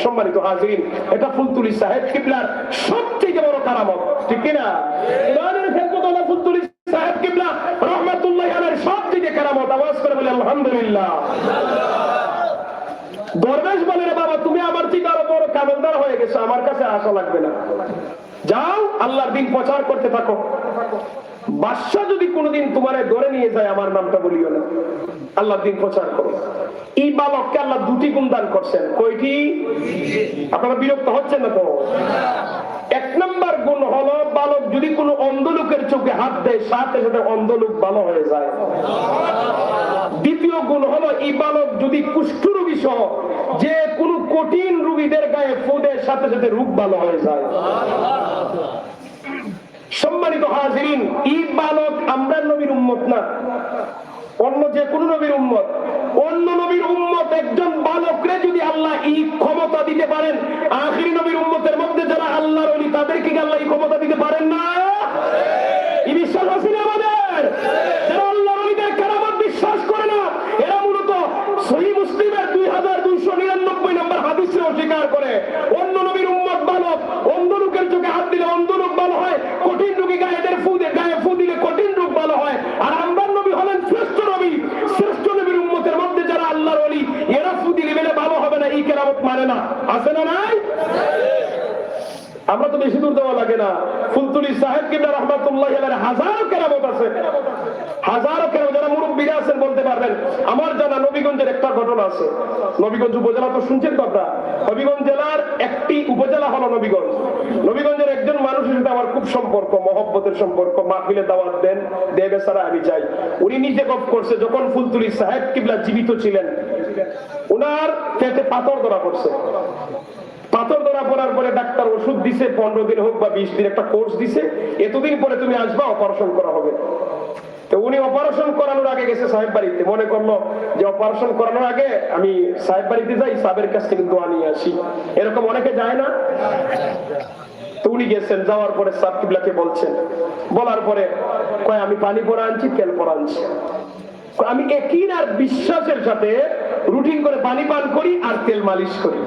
সম্মানিত হাজিরিন, এটা ফুলতুলি সাহেব কিবলার সবচেয়ে বড় কারামত, ঠিক কিনা? ইমানের খেদমত হলো ফুলতুলি সাহেব কিবলা রাহমাতুল্লাহি আলাইহির সবচেয়ে কারামত। আওয়াজ করে বলে আলহামদুলিল্লাহ। দরবেশ বলে, রে বাবা, তুমি আমার চেয়ে আরো বড় কামেলদার হয়ে গেছো, আমার কাছে আসা লাগবে না, যাও আল্লাহর দিন প্রচার করতে থাকো। বাদশাহ যদি কোনোদিন তোমারে ধরে নিয়ে যায়, আমার নামটা বলিও না, আল্লাহর দিন প্রচার করো। এই বালককে আল্লাহ দুটি গুণ দান করছেন। কয়টি? আপনারা বিরক্ত হচ্ছেন না তো? এক নম্বর গুণ হলো, বালক যদি কোনো অন্ধ লোকের চোখে হাত দেয়, সাথে সাথে অন্ধ লোক ভালো হয়ে যায়। দ্বিতীয় গুণ হলো, এই বালক যদি কুষ্ঠরোগী সহ যে কোনো কঠিন রোগীদের গায়ে ফু দেয়, সাথে সাথে রোগ ভালো হয়ে যায়। সম্মানিত হাজিরিন, এই বালক আমরা নবীর উম্মত না, অন্য যে কোন নবীর উম্মত। অন্য নবীর উম্মত একজন বালকরে যদি আল্লাহ এই ক্ষমতা দিতে পারেন, আখিরি নবীর উম্মতের মধ্যে যারা আল্লাহর ওলি, তাদেরকে বিশ্বাস আছে না আমাদের? যারা আল্লাহর ওলিদের কেরামত বিশ্বাস করে না, এরা মূলত সহিহ মুসলিমের 2299 নম্বর হাদিসে অস্বীকার করে। অন্য নবীর উম্মত ভালো, অন্ধ লোকের চোখে হাত দিলে অন্ধ লোক ভালো হয়, কঠিন রোগী গায়ে ফু দিলে কঠিন রোগ ভালো হয়। আর আমরা নবী হলেন শ্রেষ্ঠ নবী, শ্রেষ্ঠ নবীর উম্মতের মধ্যে যারা আল্লাহর ওলি, এরা ফু দিলে ভালো হবে না, এই কেরামত মানে না। আছে না নাই? আমরা তো বেশি দূর দেওয়া লাগে না। ফুলতুলি সাহেব কিবলা রহমাতুল্লাহি আলাইহি হাজারো কেরামত আছে, হাজারো কেরামত। যারা মুরব্বিরা আছেন বলতে পারবেন। আমার জানা নবীগঞ্জের একটা ঘটনা আছে। নবীগঞ্জ উপজেলা তো শুনছেন তো আপনারা? হবিগঞ্জ জেলার একটি উপজেলা হলো নবীগঞ্জ। নবীগঞ্জের একজন মানুষের সাথে আমার খুব সম্পর্ক, মহব্বতের সম্পর্ক। মাহফিলে দাওয়াত দেন, দেবে ছাড়া আমি যাই। উনি নিজে গপ করছে, যখন ফুলতুলি সাহেব কিবলা জীবিত ছিলেন, ওনার পেটে পাথর ধরা পড়ছে। পাথর ধরা পড়ার পরে ডাক্তার ওষুধ দিছে, 15 দিন হোক বা 20 দিন একটা কোর্স দিছে, এতদিন পরে তুমি আসবা, অপারেশন করা হবে। তো উনি অপারেশন করানোর আগে গেছে সাহেব বাড়িতে, মনে করলো যে অপারেশন করানোর আগে আমি সাহেব বাড়িতে যাই, সাহেবের কাছ থেকে দোয়া নিয়ে আসি। এরকম অনেকে যায় না? তো উনি গেছেন, যাওয়ার পরে সাহেব কিবলাকে বলছেন, বলার পরে কয় আমি পানি পরা আনছি, তেল পরা আনছি। আমি একই আর বিশ্বাসের সাথে রুটিন করে পানি পান করি আর তেল মালিশ করি।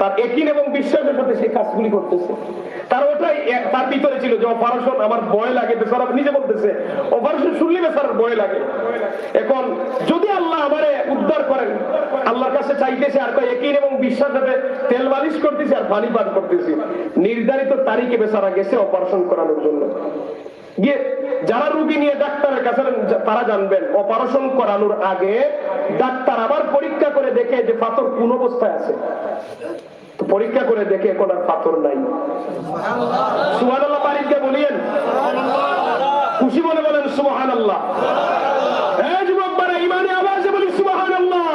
তার একিন এবং বিশ্বাসের সাথে সেই কাজগুলি করতেছে। তার ওটাই তার ভিতরে ছিল যে অপারেশন আমার ভয় লাগে। বেচারা নিজে বলতেছে অপারেশন শুনলে বেচারার ভয় লাগে। এখন যদি আল্লাহ আমারে উদ্ধার করেন, আল্লাহর কাছে চাইতেছে আর কয় একিন এবং বিশ্বাসের সাথে তেল মালিশ করতেছি আর পানি পান করতেছি। নির্ধারিত তারিখে বেচারা গেছে অপারেশন করানোর জন্য। গিয়ে যারা রোগী নিয়ে ডাক্তারের কাছে তারা জানবেন, অপারেশন করানোর আগে ডাক্তার আবার পরীক্ষা করে দেখে যে পাথর কোন অবস্থায় আছে। পরীক্ষা করে দেখে এখন আর পাথর নাই। সুবহানাল্লাহ বাড়িতে বলিয়েন, খুশি বলে বলেন সুবহানাল্লাহ। এই যুবক বারা ইমানে আওয়াজে বলি সুবহানাল্লাহ।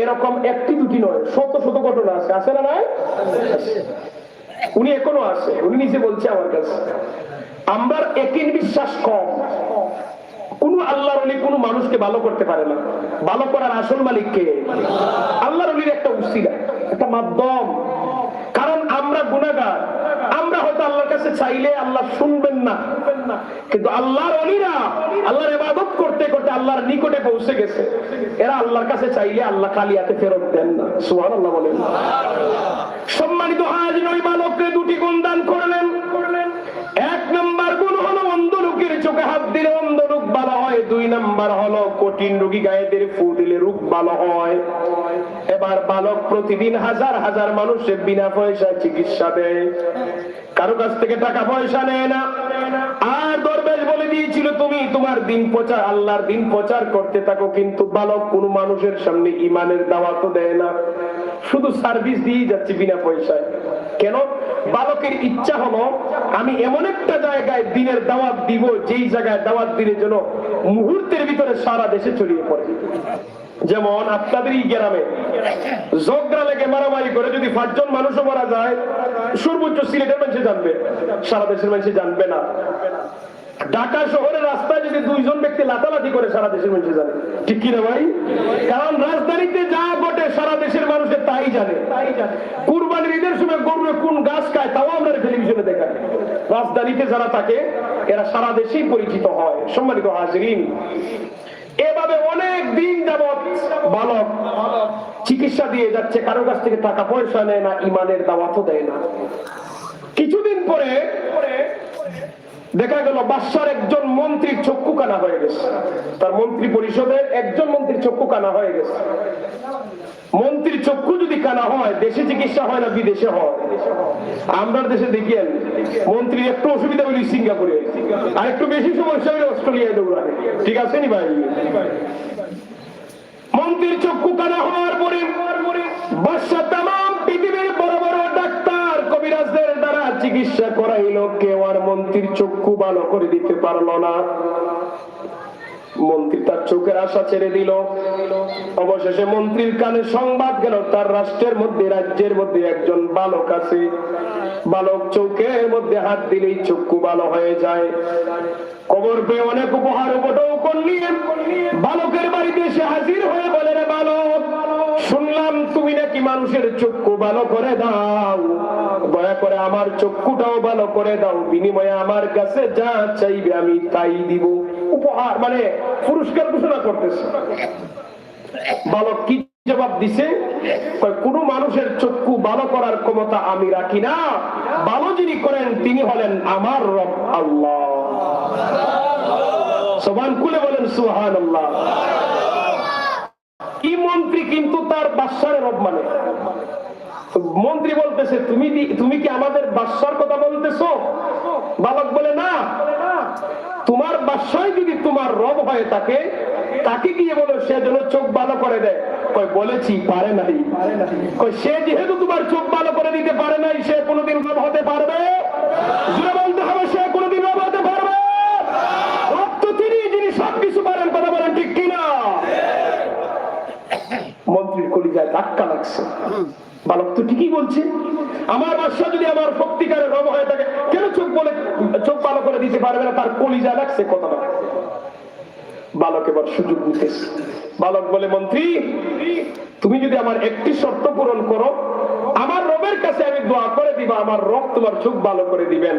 এরকম একটি দুটি নয়, শত শত ঘটনা আছে। আছে না নাই? উনি এখনো আছে। উনি নিজে বলছে আমার কাছে, আমরা একিন বিশ্বাস কম। কোন আল্লাহর ওলি কোন মানুষকে ভালো করতে পারে না। ভালো করার আসল মালিক কে? আল্লাহর ওলির একটা উসিলা, একটা মাধ্যম। কারণ আমরা গুনাহগার, আমরা হয়তো আল্লাহর কাছে চাইলে আল্লাহ শুনবেন না, কিন্তু আল্লাহর ওলিরা আল্লাহর ইবাদত করতে করতে আল্লাহর নিকটে পৌঁছে গেছে। এরা আল্লাহর কাছে চাইলে আল্লাহ খালি হাতে ফেরত দেন না। সুবহানাল্লাহ বলেন। সম্মানিত হাজির, ওই বালককে দুটি গুণ দান করলেন। এক নম্বর গুণ হলো অন্ধ লোকের চোখে হাত দিলে অন্ধ লোক ভালো হয়। 2 নম্বর হলো কঠিন রোগী গায়ে দিয়ে ফু দিলে রোগ ভালো হয়। এবার বালক প্রতিদিন হাজার হাজার মানুষের বিনা পয়সা চিকিৎসা দেয়, কারো কাছ থেকে টাকা পয়সা নেয় না। আর দরবেশ বলে দিয়েছিল তুমি তোমার দিন প্রচার, আল্লাহর দিন প্রচার করতে থাকো। কিন্তু বালক কোন মানুষের সামনে ইমানের দাওয়াতও দেয় না, শুধু সার্ভিস দিয়ে যাচ্ছে বিনা পয়সায়। কেন? বালকের ইচ্ছা হলো আমি এমন একটা জায়গায় দিনের দাওয়াত দিব, যেই জায়গায় দাওয়াত দিনের জন্য মুহূর্তের ভিতরে সারা দেশে ছড়িয়ে পড়ে। যেমন আপনাদের এই গ্রামে ঝগড়া লেগে মারামারি করে যদি 5 জন মানুষও মারা যায়, সর্বোচ্চ সিলেটের মানুষ জানবে, সারা দেশের মানুষ জানবে না। ঢাকা শহরের রাস্তায় যদি 2 জন ব্যক্তি লাতালাতি করে, সারা দেশের মানুষ জানে। ঠিক কিনা ভাই? কারণ রাজধানীতে যা ঘটে সারা দেশের মানুষের তাই জানে। কুরবানির ঈদের সময় গরুরে কোন গাছ খায় তাও আমরা টেলিভিশনে দেখাই। রাজধানীতে যারা থাকে এরা সারা দেশেই পরিচিত হয়। সম্মানিত হাজিরিন, এভাবে অনেক দিন যাবৎ বালক চিকিৎসা দিয়ে যাচ্ছে, কারো কাছ থেকে টাকা পয়সা নেয় না, ইমানের দাওয়াতও দেয় না। কিছুদিন পরে দেখা গেল বাদশার একজন মন্ত্রীর চক্ষু কানা হয়ে গেছে। তার মন্ত্রী পরিষদের একজন মন্ত্রীর চক্ষু কানা হয়ে গেছে। মন্ত্রীর চক্ষু যদি কানা হয়, দেশে চিকিৎসা হয় না বিদেশে হয়? আমরা দেশে দেখিয়েন মন্ত্রীর একটু অসুবিধা হলে সিঙ্গাপুরে, আর একটু বেশি সমস্যা হলে অস্ট্রেলিয়ায় দৌড়ায়। ঠিক আছে নি ভাই? মন্ত্রীর চক্ষু কানা হওয়ার পরে বাদশা তামাম পৃথিবীর বড় বড় ডাক্তার কবিরাজদের দ্বারা চিকিৎসা করাইলো, কেউ আর মন্ত্রীর চক্ষু ভালো করে দিতে পারলো না। মন্ত্রী তার চোখের আশা ছেড়ে দিল। অবশেষে মন্ত্রীর কানে সংবাদ গেল তার রাষ্ট্রের মধ্যে, রাজ্যের মধ্যে একজন বালক আছে। বালক চোখের মধ্যে হাত দিলেই চক্ষু ভালো হয়ে যায়। খবর পেয়ে অনেক উপহার উপটৌকন নিয়ে বালকের বাড়িতে এসে হাজির হয়ে বলে, রে বালক, শুনলাম তুমি নাকি মানুষের চক্ষু ভালো করে দাও, দয়া করে আমার চক্ষুটাও ভালো করে দাও, বিনিময়ে আমার কাছে যা চাইবে আমি তাই দিব। উপহার মানে পুরস্কার ঘোষণা করতেছে। বালক কি জবাব দিছে? কোন মানুষের চক্ষু ভালো করার ক্ষমতা আমি রাখি না, ভালো যিনি করেন তিনি হলেন আমার রব আল্লাহ। সুবহান খুলে বলেন সুবহানাল্লাহ। কি মন্ত্রী কিন্তু তার বাদশার রব মানে। মন্ত্রী বলতেছে তুমি কি আমাদের বাদশার কথা বলতেছো? বালক বলে না, তোমার বাদশাই যদি তোমার রব হয়ে থাকে তাকে গিয়ে বলো সে যেন চোখ ভালো করে দেয়। কয় বলেছি পারে নাই। কয় সে যেহেতু তোমার চোখ ভালো করে দিতে পারে নাই সে কোনোদিন রব হতে পারবে? জুড়ে বলতে হবে সে কোনোদিন রব হতে পারবে? রব তো তিনি যিনি সবকিছু পারেন। কথা বলেন ঠিক কিনা? মন্ত্রীর কলিজায় ধাক্কা লাগছে। বালক তো ঠিকই বলছে, আমার বাদশা যদি আমার সত্যিকারের রব হয়ে থাকে কেন চোখ ভালো করে দিতে পারবে না? তার কলিজা লাগছে কথাটা। বালক এবার সুযোগ দিতেছে। বালক বলে মন্ত্রী তুমি যদি আমার একটি শর্ত পূরণ করো, আমার রবের কাছে আমি দোয়া করে দিব আমার রব তোমার চোখ ভালো করে দিবেন।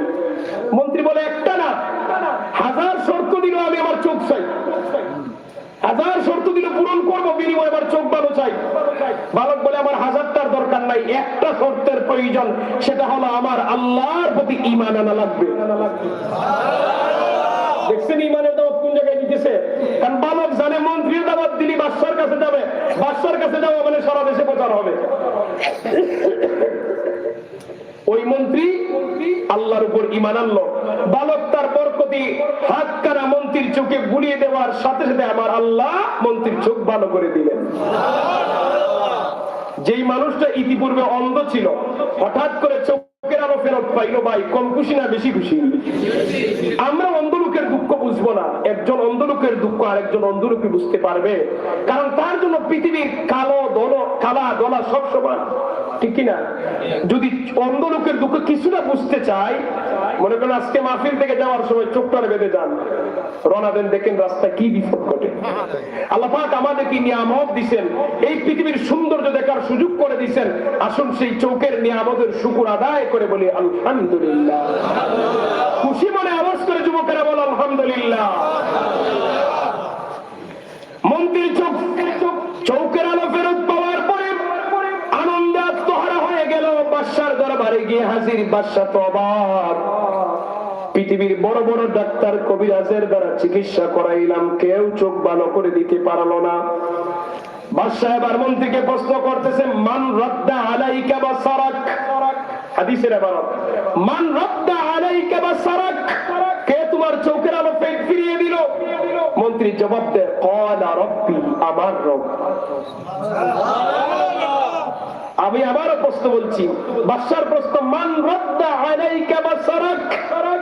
মন্ত্রী বলে একটা না, 1000 শর্ত দিল আমি আমার চোখ চাই, 1000 শর্ত দিল পূরণ করবো, বিনিময়ে আমার চোখ ভালো চাই। বালক বলে আমার 1000টার দরকার নাই, একটা শর্তের প্রয়োজন, সেটা হলো আমার আল্লাহর প্রতি ঈমান আনা লাগবে। দেখছেন ঈমানের দাওয়াত কোন জায়গায় দিতেছে? কারণ বালক জানে মন্ত্রীর দাওয়াত দিলি বাদশার কাছে যাবে, বাদশার কাছে যাওয়া মানে সারা দেশে প্রচার হবে। ওই মন্ত্রী আল্লাহর উপর ঈমান আনলো। বালক তার বরকতি হাতখানা মন্ত্রীর চোখে বুলিয়ে দেওয়ার সাথে সাথে আমার আল্লাহ মন্ত্রীর চোখ ভালো করে দিলেন। যেই মানুষটা ইতিপূর্বে অন্ধ ছিল হঠাৎ করে চোখের আলো ফেরত পাইলো, ভাই কম খুশি না বেশি খুশি? আমরা অন্ধ লোকের দুঃখ বুঝবো না, একজন অন্ধ লোকের দুঃখ আরেকজন অন্ধ লোকে বুঝতে পারবে, কারণ তার জন্য পৃথিবীর কালা দলা সব সমান, ঠিক কিনা? যদি অন্ধ লোকের দুঃখ কিছুটা বুঝতে চাই, মনে করেন আজকে মাহফিল থেকে যাওয়ার সময় চোখটার বেঁধে যান, রওনা দেন, দেখেন রাস্তায় কি বিপদ ঘটে। আল্লাহ পাক আমাদেরকে নিয়ামত দিবেন, এই পৃথিবীর সৌন্দর্য দেখার সুযোগ করে দিবেন। আসুন সেই চোখের নিয়ামতের শুকর আদায় করে বলি আলহামদুলিল্লাহ। খুশি মনে আওয়াজ করে যুবকেরা বল আলহামদুলিল্লাহ। মন্ত্রীর চৌকের আলো ফেরত পাওয়ার পরে আনন্দে আত্মহারা হয়ে গেল। বাদশার দরবারে গিয়ে হাজির। বাদশা তো অবাক, পৃথিবীর বড় বড় ডাক্তার কবিরাজের দ্বারা চিকিৎসা করাইলাম, কেউ চোখ ভালো করে দিতে পারলো না। বাদশা এবার মন্ত্রীকে প্রশ্ন করতেছে, মান রাদ্দা আলাইকা বাসারাক। হাদিসের ইবারত, মান রাদ্দা আলাইকা বাসারাক, কে তোমার চোখের আলো ফিরিয়ে দিল? মন্ত্রী জবাব দেয়, ক্বালা রাব্বি, আমার রব। আমি আবারও প্রশ্ন বলছি, বাদশার প্রশ্ন, মান রাদ্দা আলাইকা বাসারাক,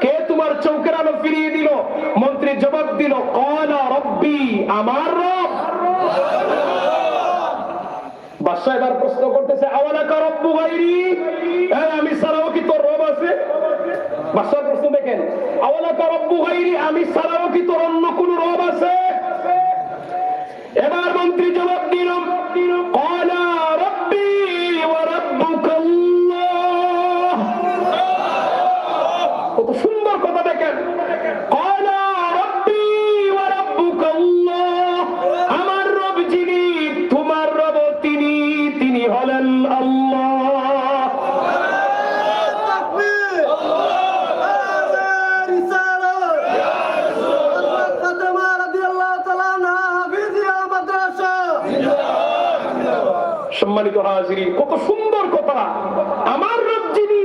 কে তোমার চোখের আলো ফিরিয়ে দিল? মন্ত্রী জবাব দিল, ক্বালা রাব্বি, আমার রব। বাদশা এবার প্রশ্ন করতেছে, আওয়ালাকা রাব্বু গায়রি, আমি ছাড়াও কি তোর রব আছে? বাদশার প্রশ্ন দেখেন, আওয়ালাকা রাব্বু গায়রি, আমি ছাড়াও কি তোর অন্য কোন রব আছে? এবার মন্ত্রী জবাব দিল, ক্বালা রাব্বি ওয়া রাব্বুকা আল্লাহ। কত সুন্দর কথা দেখেন, ক্বালা রাব্বি ওয়া রাব্বুকা আল্লাহ, আমার রব যিনি তোমার রব তিনি, তিনি হলেন আল্লাহ। সম্মানিত হাজিরিন, কত সুন্দর কথা। আমার রব যিনি,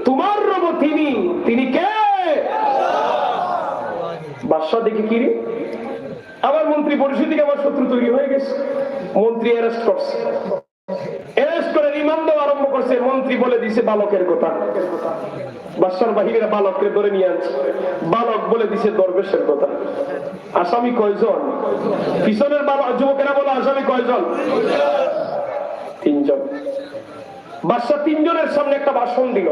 তোমার রব তিনি, তিনি কে? বাদশা দেখে কি রে, আবার মন্ত্রী পরিষদ থেকে আমার শত্রু তৈরি হয়ে গেছে। মন্ত্রী অ্যারেস্ট করছে, অ্যারেস্ট করে রিমান্ড দেওয়া আরম্ভ করছে। মন্ত্রী বলে দিছে বালকের কথা। বাদশার বাহিনীরা বালককে ধরে নিয়ে আনছে। বালক বলে দিছে দরবেশের কথা। আসামি কয়জন? পিছনের যুবকেরা বলে আসামি কয়জন? 3 জন। বাদশা 3 জনের সামনে একটা ভাষণ দিল,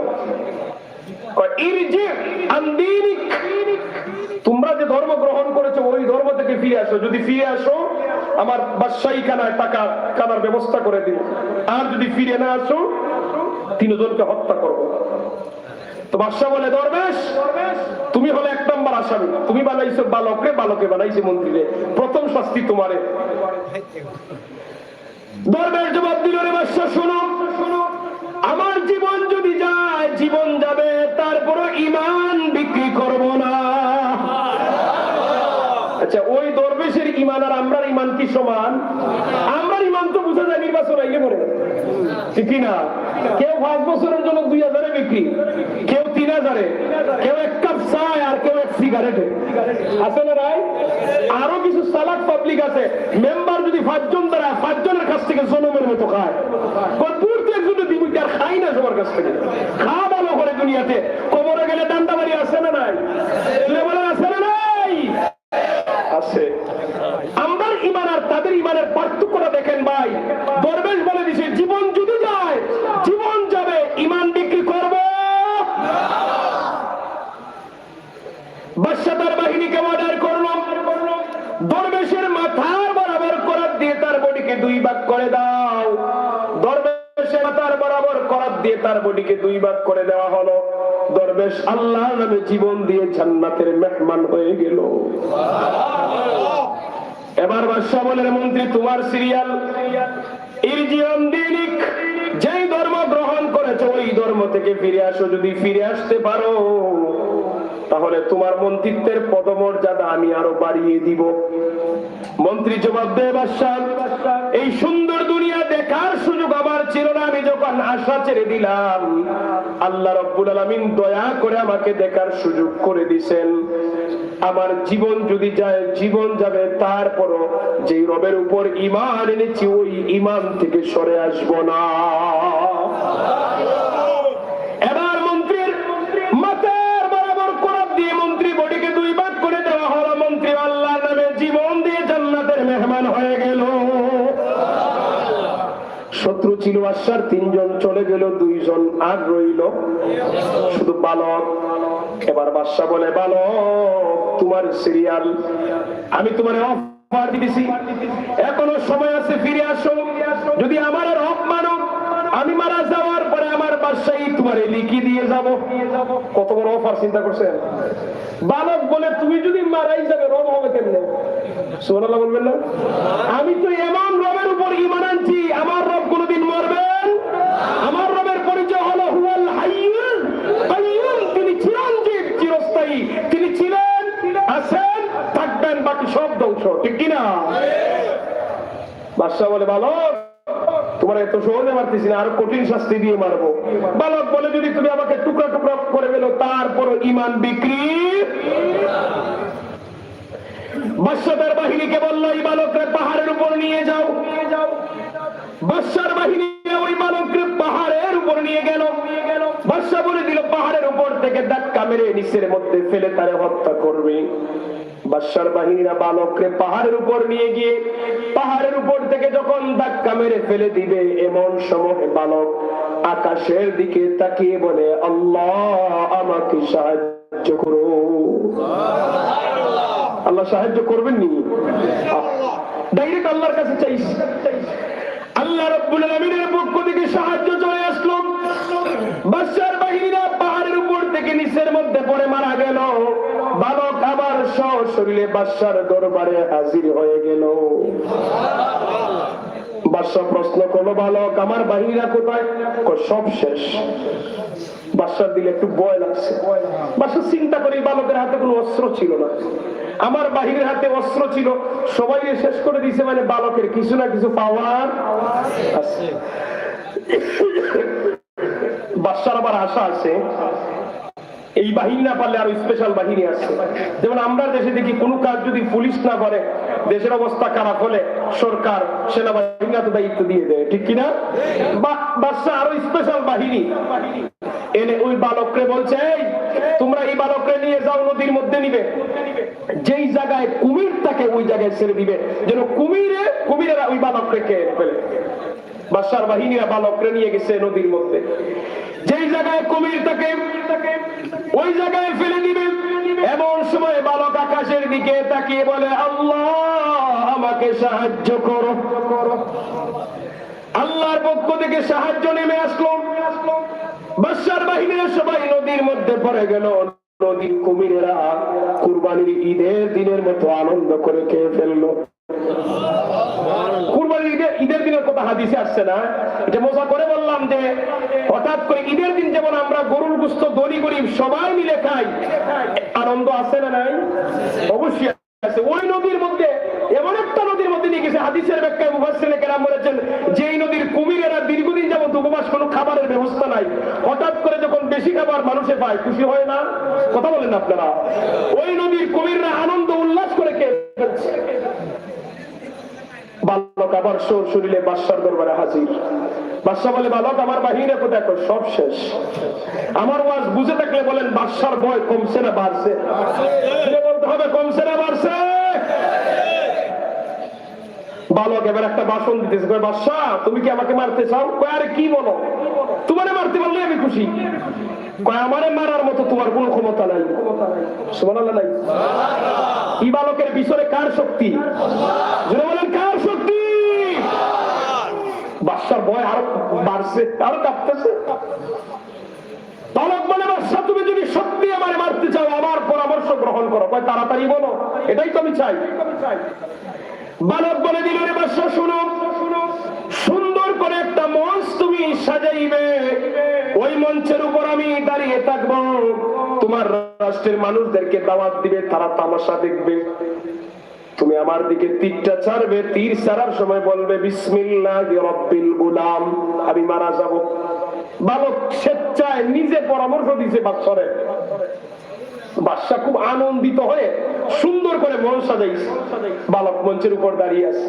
তোমরা যে ধর্ম গ্রহণ করেছো ওই ধর্ম থেকে ফিরে আসো, যদি ফিরে আসো আমার বাদশাহী খানায় টাকা খানার ব্যবস্থা করে দিব, আর যদি ফিরে না আসো তিনজনকে হত্যা করবো। তো বাদশাহ বলে, দরবেশ তুমি হলে 1 নম্বর আসামি, তুমি বানাইছো বালকরে, বালকে বানাইছে মন্ত্রীরে, প্রথম শাস্তি তোমারে। দরবেশ জবাব দিল, রে বাদশাহ শোনো, আমার জীবন যদি যায় জীবন যাবে, তারপরও ঈমান বিক্রি করব না। আচ্ছা, ওই দরবেশের ঈমান আর আমরার ঈমান কি সমান? আমরার ঈমান তো বুঝা যায় নির্বাচন আইলে পরে, ঠিক না? কেউ 5 বছরের জন্য 2000-এ বিক্রি, কেউ 3000-এ, কেউ 1 কাপ চায় আর কেউ 1 সিগারেটে, আছে না ভাই? আরো কিছু সালাক পাবলিক আছে, মেম্বার যদি 5 জন দ্বারা 5 জনের কাছ থেকে জনমের মতো খায়, দূর থেকে একজনে দিব আর খাই না সবার কাছ থেকে। খাওয়া ভালো করে দুনিয়াতে, কবরে গেলে ডান্ডা বাড়ি আছে না নাই? লেবারে আছে না নাই? আছে। আমরার ঈমান আর তাদের ঈমানের পার্থক্যটা দেখেন ভাই। দরবেশ বলে দিছে, জীবন যদি যায় জীবন যাবে, ঈমান বিক্রি করব। বাদশা তার বাহিনীকে অর্ডার করলো, দরবেশের মাথার বরাবর করাত দিয়ে তার বডিকে 2 ভাগ করে দাও। দরবেশের মাথার বরাবর করাত দিয়ে তার বডিকে 2 ভাগ করে দেওয়া হলো। দরবেশ আল্লাহর নামে জীবন দিয়ে জান্নাতের মেহমান হয়ে গেল। এবার বাদশা বলে, মন্ত্রী তোমার সিরিয়াল, ইরজিউন দীনিক, যেই ধর্ম গ্রহণ করেছো ওই ধর্ম থেকে ফিরে আসো। যদি ফিরে আসতে পারো তাহলে তোমার মন্ত্রিত্বের পদমর্যাদা আমি আরো বাড়িয়ে দিব। মন্ত্রী জবাব দেয়, বাদশা এই সুন্দর দুনিয়া দেখার সুযোগ আমার ছিল না, আমি যখন আশা ছেড়ে দিলাম আল্লাহ রাব্বুল আলামিন দয়া করে আমাকে দেখার সুযোগ করে দিয়েছেন। আমার জীবন যদি যায় জীবন যাবে, তারপরও যেই রবের উপর ঈমান এনেছি ওই ঈমান থেকে সরে আসবো না। এবার মন্ত্রীর মাথার বরাবর করাত দিয়ে মন্ত্রী বডিকে 2 ভাগ করে দেওয়া হলো। মন্ত্রী আল্লাহর নামে জীবন দিয়ে জান্নাতের মেহমান হয়ে গেল। শত্রু ছিল বাদশার 3 জন চলে গেল, 2 জন আর রইল শুধু বালক। এবার বাদশা বলে, বালক তোমার সিরিয়াল, আমি তোমার অফার দিয়েছি, এখনো সময় আছে, ফিরে আসো। যদি আমার হক মানো, আমি মারা যাওয়ার পরে আমার বাদশাহী তোমারে লিখি দিয়ে যাব। কত বড় অফার চিন্তা করছেন? বালক বলে, তুমি যদি মারাই যাবে রব হবে কেমনে? সুবহানাল্লাহ বলবেন না? আমি তো এমন রবের উপর ঈমান আনছি, আমার রব কোনদিন মরবেন? আমার রবের পরিচয় হলো হুয়াল হাইয়ুল কাইয়ুম, তিনি চিরঞ্জীব, চিরস্থায়ী। তিনি ছিলেন, আছেন, থাকবেন, বাকি সব ধ্বংস, ঠিক কিনা? বাদশা বলে, বালক তোমার এত সহজে মারতেছি না, আরো কঠিন শাস্তি দিয়ে মারবো। বালক বলে, যদি তুমি আমাকে টুকরা টুকরা করে ফেলো তারপরও ঈমান বিক্রি। বাদশা তার বাহিনীকে বলল, এই বালককে পাহাড়ের উপর নিয়ে যাও। বাদশার বাহিনী ওই বালককে পাহাড়ের উপর নিয়ে গেল। বাদশা বলে দিল, পাহাড়ের উপর থেকে ধাক্কা মেরে নিচের মধ্যে ফেলে তারে হত্যা করবে। বাদশার বাহিনীরা বালককে পাহাড়ের উপর নিয়ে গিয়ে পাহাড়ের উপর থেকে যখন ধাক্কা মেরে ফেলে দিবে, এমন সময় বালক আকাশের দিকে তাকিয়ে বলে, আল্লাহ আমাকে সাহায্য করো। আল্লাহ সাহায্য করবেন নি? ডাইরেক্ট আল্লাহর কাছে চাইছি। আল্লাহ রাব্বুল আলামিনের পক্ষ থেকে সাহায্য চলে আসলো। বাদশার বাহিনীরা পাহাড়ের উপর থেকে নিচের মধ্যে পড়ে মারা গেল। বালক আবার সশরীরে বাদশার দরবারে হাজির হয়ে গেল। বাদশা প্রশ্ন করলো, বালক আমার বাহিনীরা কোথায়? সব শেষ। বাদশার দিলে একটু ভয় লাগছে। বাদশা চিন্তা করে, বালকের হাতে কোনো অস্ত্র ছিল না, আমার বাহিনীর হাতে অস্ত্র ছিল, সবাই শেষ করে দিয়েছে, মানে বালকের কিছু না কিছু পাওয়ার আছে। বাদশার আবার আশা আছে, এই বাহিনী না পারলে আরো স্পেশাল বাহিনী আছে। যেমন আমরা দেশে দেখি কোন কাজ যদি পুলিশ না করে, দেশের অবস্থা খারাপ হলে সরকার সেনাবাহিনী তো দায়িত্ব দিয়ে দেয়, ঠিক কিনা? বাদশা আরো স্পেশাল বাহিনী এনে ওই বালককে বলছে, এই তোমরা এই বালককে নিয়ে যাও, নদীর মধ্যে নিবে, যেই জায়গায় কুমির থাকে ওই জায়গায় ছেড়ে দিবে, যেন কুমিরেরা ওই বালককে খেয়ে ফেলে। বাদশার বাহিনীরা বালককে নিয়ে গেছে নদীর মধ্যে, যেই জায়গায় কুমির থাকে ওই জায়গায় ফেলে দিবে। এমন সময় বালক আকাশের দিকে তাকিয়ে বলে, আল্লাহ আমাকে আমাকে সাহায্য করো। আল্লাহর পক্ষ থেকে সাহায্য নেমে আসলো। বাদশার বাহিনীরা সবাই নদীর মধ্যে পড়ে গেল। নদীর কুমিরেরা কুরবানির ঈদের দিনের মতো আনন্দ করে খেয়ে ফেললো। কুরবানির ঈদের দিনের কথা হাদিসে আসছে না, এটা মজা করে বললাম যে হঠাৎ করে ঈদের দিন যেমন আমরা গরুর গোশত দড়ি গরিব সবাই মিলে খাই, আনন্দ আছে না নাই? অবশ্যই আছে। ওই নদীর মধ্যে এমন একটা নদীর মধ্যে নিয়ে গেছে, হাদিসের ব্যাখ্যায় মুফাসসিরে কেরাম বলেছেন যে এই নদীর কুমিরেরা দীর্ঘদিন যাবত উপবাস, কোনো খাবারের ব্যবস্থা নাই, হঠাৎ করে যখন বেশি খাবার মানুষে পায় খুশি হয় না? কথা বলেন আপনারা? ওই নদীর কুমিররা আনন্দ উল্লাস করে খেয়ে ফেলছে। বালক আবার শরীরে বাদশার দরবারে হাজির। বাদশা বলে, বালক আমার বাহিনীরা তো দেখো সব শেষ। আমার ওয়াজ বুঝে থাকলে বলেন বাদশার ভয় কমছে না বাড়ছে? বলতে হবে কমছে না বাড়ছে? বালক এবার একটা ভাষণ দিতেছে, বাদশা তুমি কি আমাকে মারতে চাও? কয় আরে কি বলো, তোমারে মারতে পারলে আমি খুশি। কয় আমারে মারার মতো তোমার কোনো ক্ষমতা নাই। সুবহানাল্লাহ নাই? এই বালকের পিছনে কার শক্তি? যারা বলেন কার শক্তি? বাদশার ভয় আরো বাড়ছে, আরো কাঁপতেছে। বালক বলে, বাদশা তুমি যদি সত্যি আমারে মারতে চাও আমার পরামর্শ গ্রহণ করো। কয় তাড়াতাড়ি বলো, এটাই তো আমি চাই। বালক বলে দিল, রে বাদশা শুনো, সুন্দর করে একটা মঞ্চ তুমি সাজাইবে, ওই মঞ্চের উপর আমি দাঁড়িয়ে থাকবো, তোমার রাষ্ট্রের মানুষদেরকে দাওয়াত দিবে, তারা তামাশা দেখবে। তুমি আমার দিকে তীরটা ছাড়বে, তীর ছাড়ার সময় বলবে বিসমিল্লাহি রাব্বিল গুলাম, আমি মারা যাব। বালক স্বেচ্ছায় নিজে পরামর্শ দিছে বাদশারে। বাদশা খুব আনন্দিত হয়ে সুন্দর করে মঞ্চ সাজাইছে, বালক মঞ্চের উপর দাঁড়িয়ে আছে।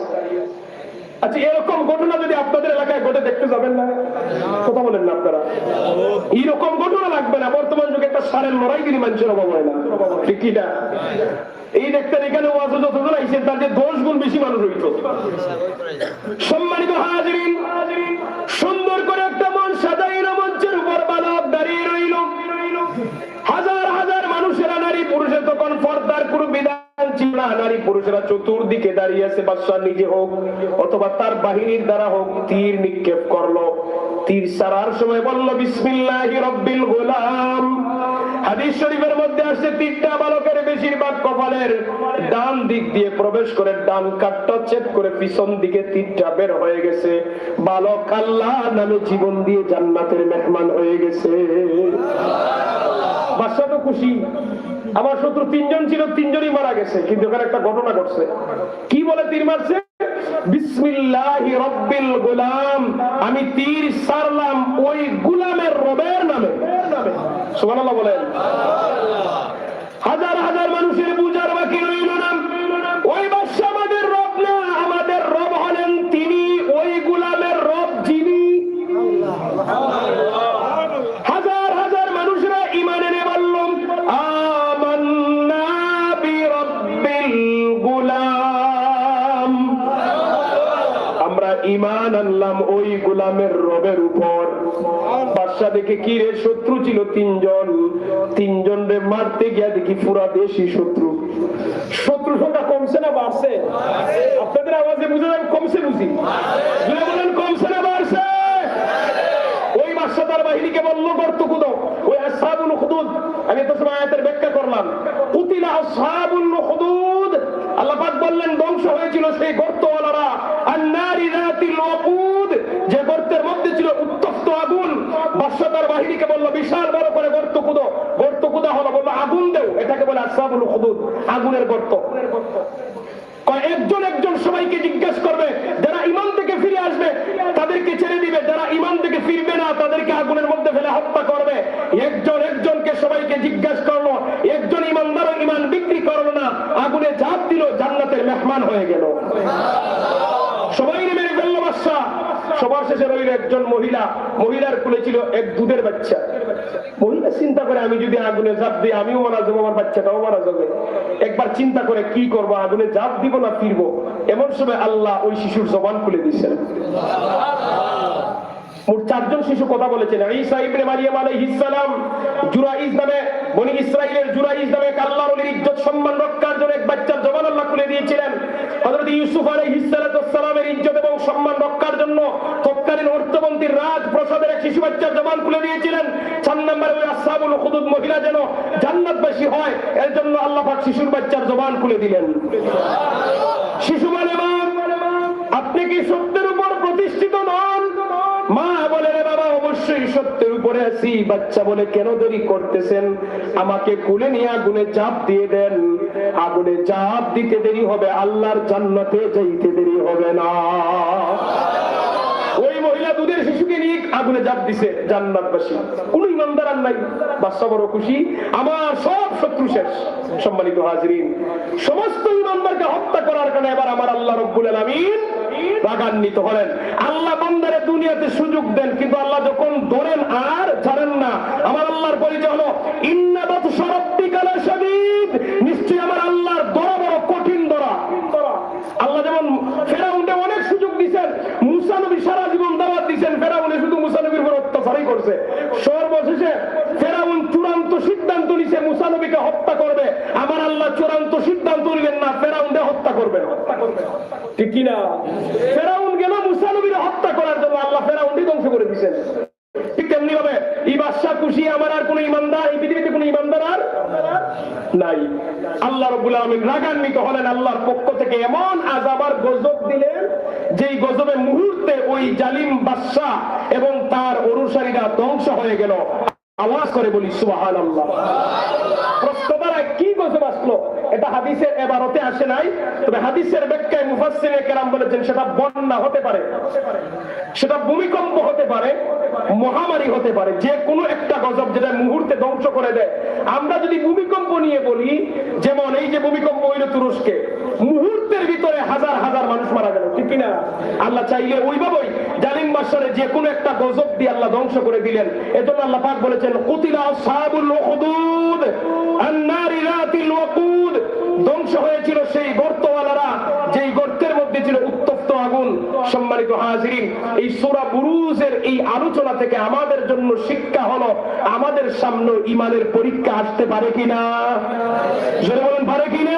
আচ্ছা, এরকম ঘটনা যদি আপনাদের এলাকায় ঘটে দেখতে যাবেন না? কথা বলেন না আপনারা? এইরকম ঘটনা লাগবে না। বর্তমান যুগে একটা সারের লড়াই কিন্তু মানুষের অভাব হয় না, ঠিক কি না? এই দেখতেন এখানে ওয়াজে যতজন আইছেন তার যে 10 গুণ বেশি মানুষ হইতো। সম্মানিত হাজিরিন, সুন্দর করে একটা মঞ্চ সাজাইল, মঞ্চের উপর বালক দাঁড়িয়ে রইল। হাজার হাজার মানুষেরা, নারী পুরুষে তখন পর্দার কোনো বিধান ছিল না, নারী পুরুষেরা চতুর্দিকে দাঁড়িয়ে আছে। বাদশা নিজে হোক অথবা তার বাহিনীর দ্বারা হোক তীর নিক্ষেপ করলো। তীর ছাড়ার সময় বলল বিসমিল্লাহি রাব্বিল গুলাম। হাদিস শরীফের মধ্যে আসছে তীরটা বালকের বেশিরভাগ কপালের ডান দিক দিয়ে প্রবেশ করে ডান কাটটা ছেদ করে পিছন দিকে তীরটা বের হয়ে গেছে। বালক আল্লাহ নামে জীবন দিয়ে জান্নাতের মেহমান হয়ে গেছে। বাদশা তো খুশি। আমার শত্রু 3 জন ছিল, 3 জনই মারা গেছে, কিন্তু এখানে একটা ঘটনা ঘটছে। কি বলে তীর মারছে? বিসমিল্লাহি রাব্বিল গুলাম, আমি তীর ছাড়লাম ওই গুলামের রবের নামে। সুবহানাল্লাহ বলেন। হাজার হাজার মানুষের বুঝার বাকি রইল না, ওই বাদশা আমাদের রব না, আমাদের রব হলেন তিনি, ওই গুলামের রব যিনি। হাজার হাজার মানুষরা ঈমান এনে বলল আমান্না বিরাব্বিল গুলাম, আমরা ঈমান আনলাম ওই গোলামের রবের উপর। বাদশা দেখে কি রে, শত্রু ছিল 3 জন, 3 জন রে মারতে গিয়া দেখি পুরা দেশি শত্রু। শত্রু সংখ্যা কমছে না বাড়ছে? আপনাদের আওয়াজে বুঝে যান কমছে, বুঝি বলেন কমছে না বাড়ছে? ওই বাদশা তার বাহিনীকে বলল গর্ত খুদো, ওই আসহাবুল উখদুদ, আমি এত সময় আয়াতের ব্যাখ্যা করলাম, কুতিলা আসহাবুল উখদুদ, আল্লাহ পাক বললেন ধ্বংস হয়েছিল সেই গর্তওয়ালারা, আন-নারি যাতিল ওয়াকুদ, যে গর্তের মধ্যে ছিল উত্তপ্ত আগুন। বাদশা তার বাহিনীকে বলল বিশাল বড় করে গর্ত খুদো। গর্ত খুদা হলো, বললো আগুন দেও, এটাকে বলে আসহাবুল উখদুদ, আগুনের গর্ত। একজন একজন সবাইকে জিজ্ঞেস করবে, যারা ঈমান থেকে ফিরে আসবে তাদেরকে ছেড়ে দিবে, যারা ঈমান থেকে ফিরবে না তাদেরকে আগুনের মধ্যে ফেলে হত্যা করবে। একজন একজনকে সবাইকে জিজ্ঞেস করলো, একজন ঈমানদারও ঈমান বিক্রি করলো না, আগুনে ঝাঁপ দিল, জান্নাতের মেহমান হয়ে গেল। সবাই মেরে ফেললো বাদশা। সবার শেষে রইল একজন মহিলা, মহিলার কোলে ছিল এক দুধের বাচ্চা। মহিলা চিন্তা করে আমি যদি আগুনে ঝাঁপ দিই আমিও মারা যাবো, আমার বাচ্চাটাও মারা যাবে। একবার চিন্তা করে কি করবো, আগুনে ঝাঁপ দিব না ফিরবো। এমন সময় আল্লাহ ওই শিশুর জবান খুলে দিয়েছেন। মোট 4 জন শিশু কথা বলেছেন। ঈসা ইবনে মারিয়াম আলাইহিস সালাম, জুরাইজ নামে, বনি ইসরাইলের জুরাইজ নামে আল্লাহর ওলির ইজ্জত সম্মান রক্ষার জন্য এক বাচ্চার জবান আল্লাহ খুলে দিয়েছিলেন। হযরত ইউসুফ আলাইহিস সালামের ইজ্জত এবং সম্মান রক্ষার জন্য তৎকালীন অর্থমন্ত্রীর রাজপ্রাসাদের এক শিশু বাচ্চার জবান খুলে দিয়েছিলেন। 4 নম্বরে ওই আসহাবুল উখদুদ মহিলা যেন জান্নাতবাসী হয়, এর জন্য আল্লাহ পাক শিশুর বাচ্চার জবান খুলে দিলেন। শিশু মানে মা। আপনি কি সত্যের উপর প্রতিষ্ঠিত নন? মা বলে, রে বাবা অবশ্যই সত্যের উপরে আছি। বাচ্চা বলে, কেন দেরি করতেছেন? আমাকে কোলে নিয়ে আগুনে ঝাঁপ দিয়ে দেন। আগুনে ঝাঁপ দিতে দেরি হবে, আল্লাহর জান্নাতে যাইতে দেরি হবে না। ওই মহিলা দুধের শিশুকে নিয়ে আগুনে ঝাঁপ দিছে, জান্নাতবাসী। কোন ইমানদার আর নাই। বাচ্চা বড় খুশি, আমার সব শত্রু শেষ। সম্মানিত হাজিরিন, সমস্ত ইমানদারকে হত্যা করার কারণে এবার আমার আল্লাহ রাব্বুল আলামিন রাগান্বিত হলেন। আল্লাহ বান্দারে দুনিয়াতে সুযোগ দেন, কিন্তু আল্লাহ যখন ধরেন আর ছাড়েন না। আমার আল্লাহর পরিচয় হলো ইন্না বাতশা রাব্বিকা লাশাদীদ। নিশ্চয়ই আমার আল্লাহর ধরা বড় কঠিন ধরা। আল্লাহ যেমন ফেরাউনকে অনেক সুযোগ দিয়েছেন, মুসা নবী সারা জীবন দাওয়াত দিয়েছেন, ফেরাউনে শুধু মুসা নবীর উপর অত্যাচারই করছে। সর্বশেষে ফেরাউন চূড়ান্ত সিদ্ধান্ত নিছে মুসা নবীকে হত্যা করবে। আমার আল্লাহ চূড়ান্ত সিদ্ধান্ত নিলেন না, ফেরাউনকে হত্যা করবেন। ঠিক কিনা? ফেরাউন গেল মুসা নবীকে হত্যা করার জন্য, আল্লাহ ফেরাউনকে ধ্বংস করে দিয়েছেন। ঠিক তেমনি ভাবে এই বাদশা খুশি, আমার আর কোন ইমানদার এই পৃথিবীতে কোন ইমানদার আর নাই। আল্লাহ রাব্বুল আলামিন রাগান্বিত হলেন, আল্লাহর পক্ষ থেকে এমন আযাব আর গজব দিলেন, যেই গজবের মুহূর্তে ওই জালিম বাদশা এবং তার অনুসারীরা ধ্বংস হয়ে গেল। আওয়াজ করে বলি সুবহানাল্লাহ। প্রশ্নটা কি গজব আসলো? এটা হাদিসের এবারতে আসে নাই, তবে হাদিসের ব্যাখ্যায় মুফাসসিরে কেরাম বলেছেন সেটা বন্যা হতে পারে, সেটা ভূমিকম্প হতে পারে, মহামারী হতে পারে, যে কোনো একটা গজব যেটা মুহূর্তে ধ্বংস করে দেয়। আমরা যদি ভূমিকম্প নিয়ে বলি, যেমন এই যে ভূমিকম্প হইল তুরস্কে, মুহূর্তের ভিতরে হাজার হাজার মানুষ মারা গেল। ঠিক কিনা? আল্লাহ চাইলে ওইভাবেই জালিম বাদশারে যে কোনো একটা গজব দিয়ে আল্লাহ ধ্বংস করে দিলেন। এজন্য আল্লাহ পাক বলেছেন কুতিলা আসহাবুল উখদুদ আন-নারি যাতিল ওয়াকুদ। ধ্বংস হয়েছিল সেই গর্তওয়ালারা, যেই গর্তের মধ্যে ছিল উত্তপ্ত আগুন। সম্মানিত হাজিরিন, এই সূরা বুরুজের এই আলোচনা থেকে আমাদের জন্য শিক্ষা হলো, আমাদের সামনে ঈমানের পরীক্ষা আসতে পারে কিনা। জোরে বলেন, পারে কিনা?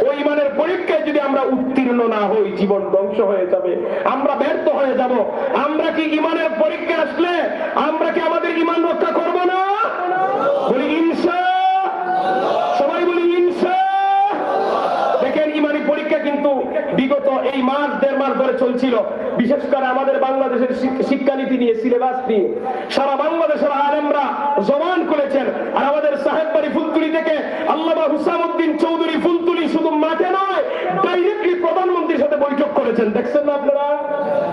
ওই ঈমানের পরীক্ষায় যদি আমরা উত্তীর্ণ না হই, জীবন ধ্বংস হয়ে যাবে, আমরা ব্যর্থ হয়ে যাব। আমরা কি ঈমানের পরীক্ষা আসলে আমরা কি আমাদের ঈমান রক্ষা করব না? বলি ইনশাআল্লাহ। সবাই বলি ইনশাআল্লাহ। দেখেন, ঈমানি পরীক্ষা কিন্তু বিগত এই মাস দেড় মাস ধরে চলছিল। বিশেষ করে আমাদের বাংলাদেশের শিক্ষানীতি নিয়ে, সিলেবাস নিয়ে সারা বাংলাদেশের আলেমরা জবান খুলেছেন। আর আমাদের সাহেববাড়ি ফুলতুলি থেকে আল্লামা হুসামউদ্দিন চৌধুরী ফুলতুলি শুধু মাঠে নয়, ডাইরেক্টলি প্রধানমন্ত্রীর সাথে বৈঠক করেছেন। দেখছেন না আপনারা?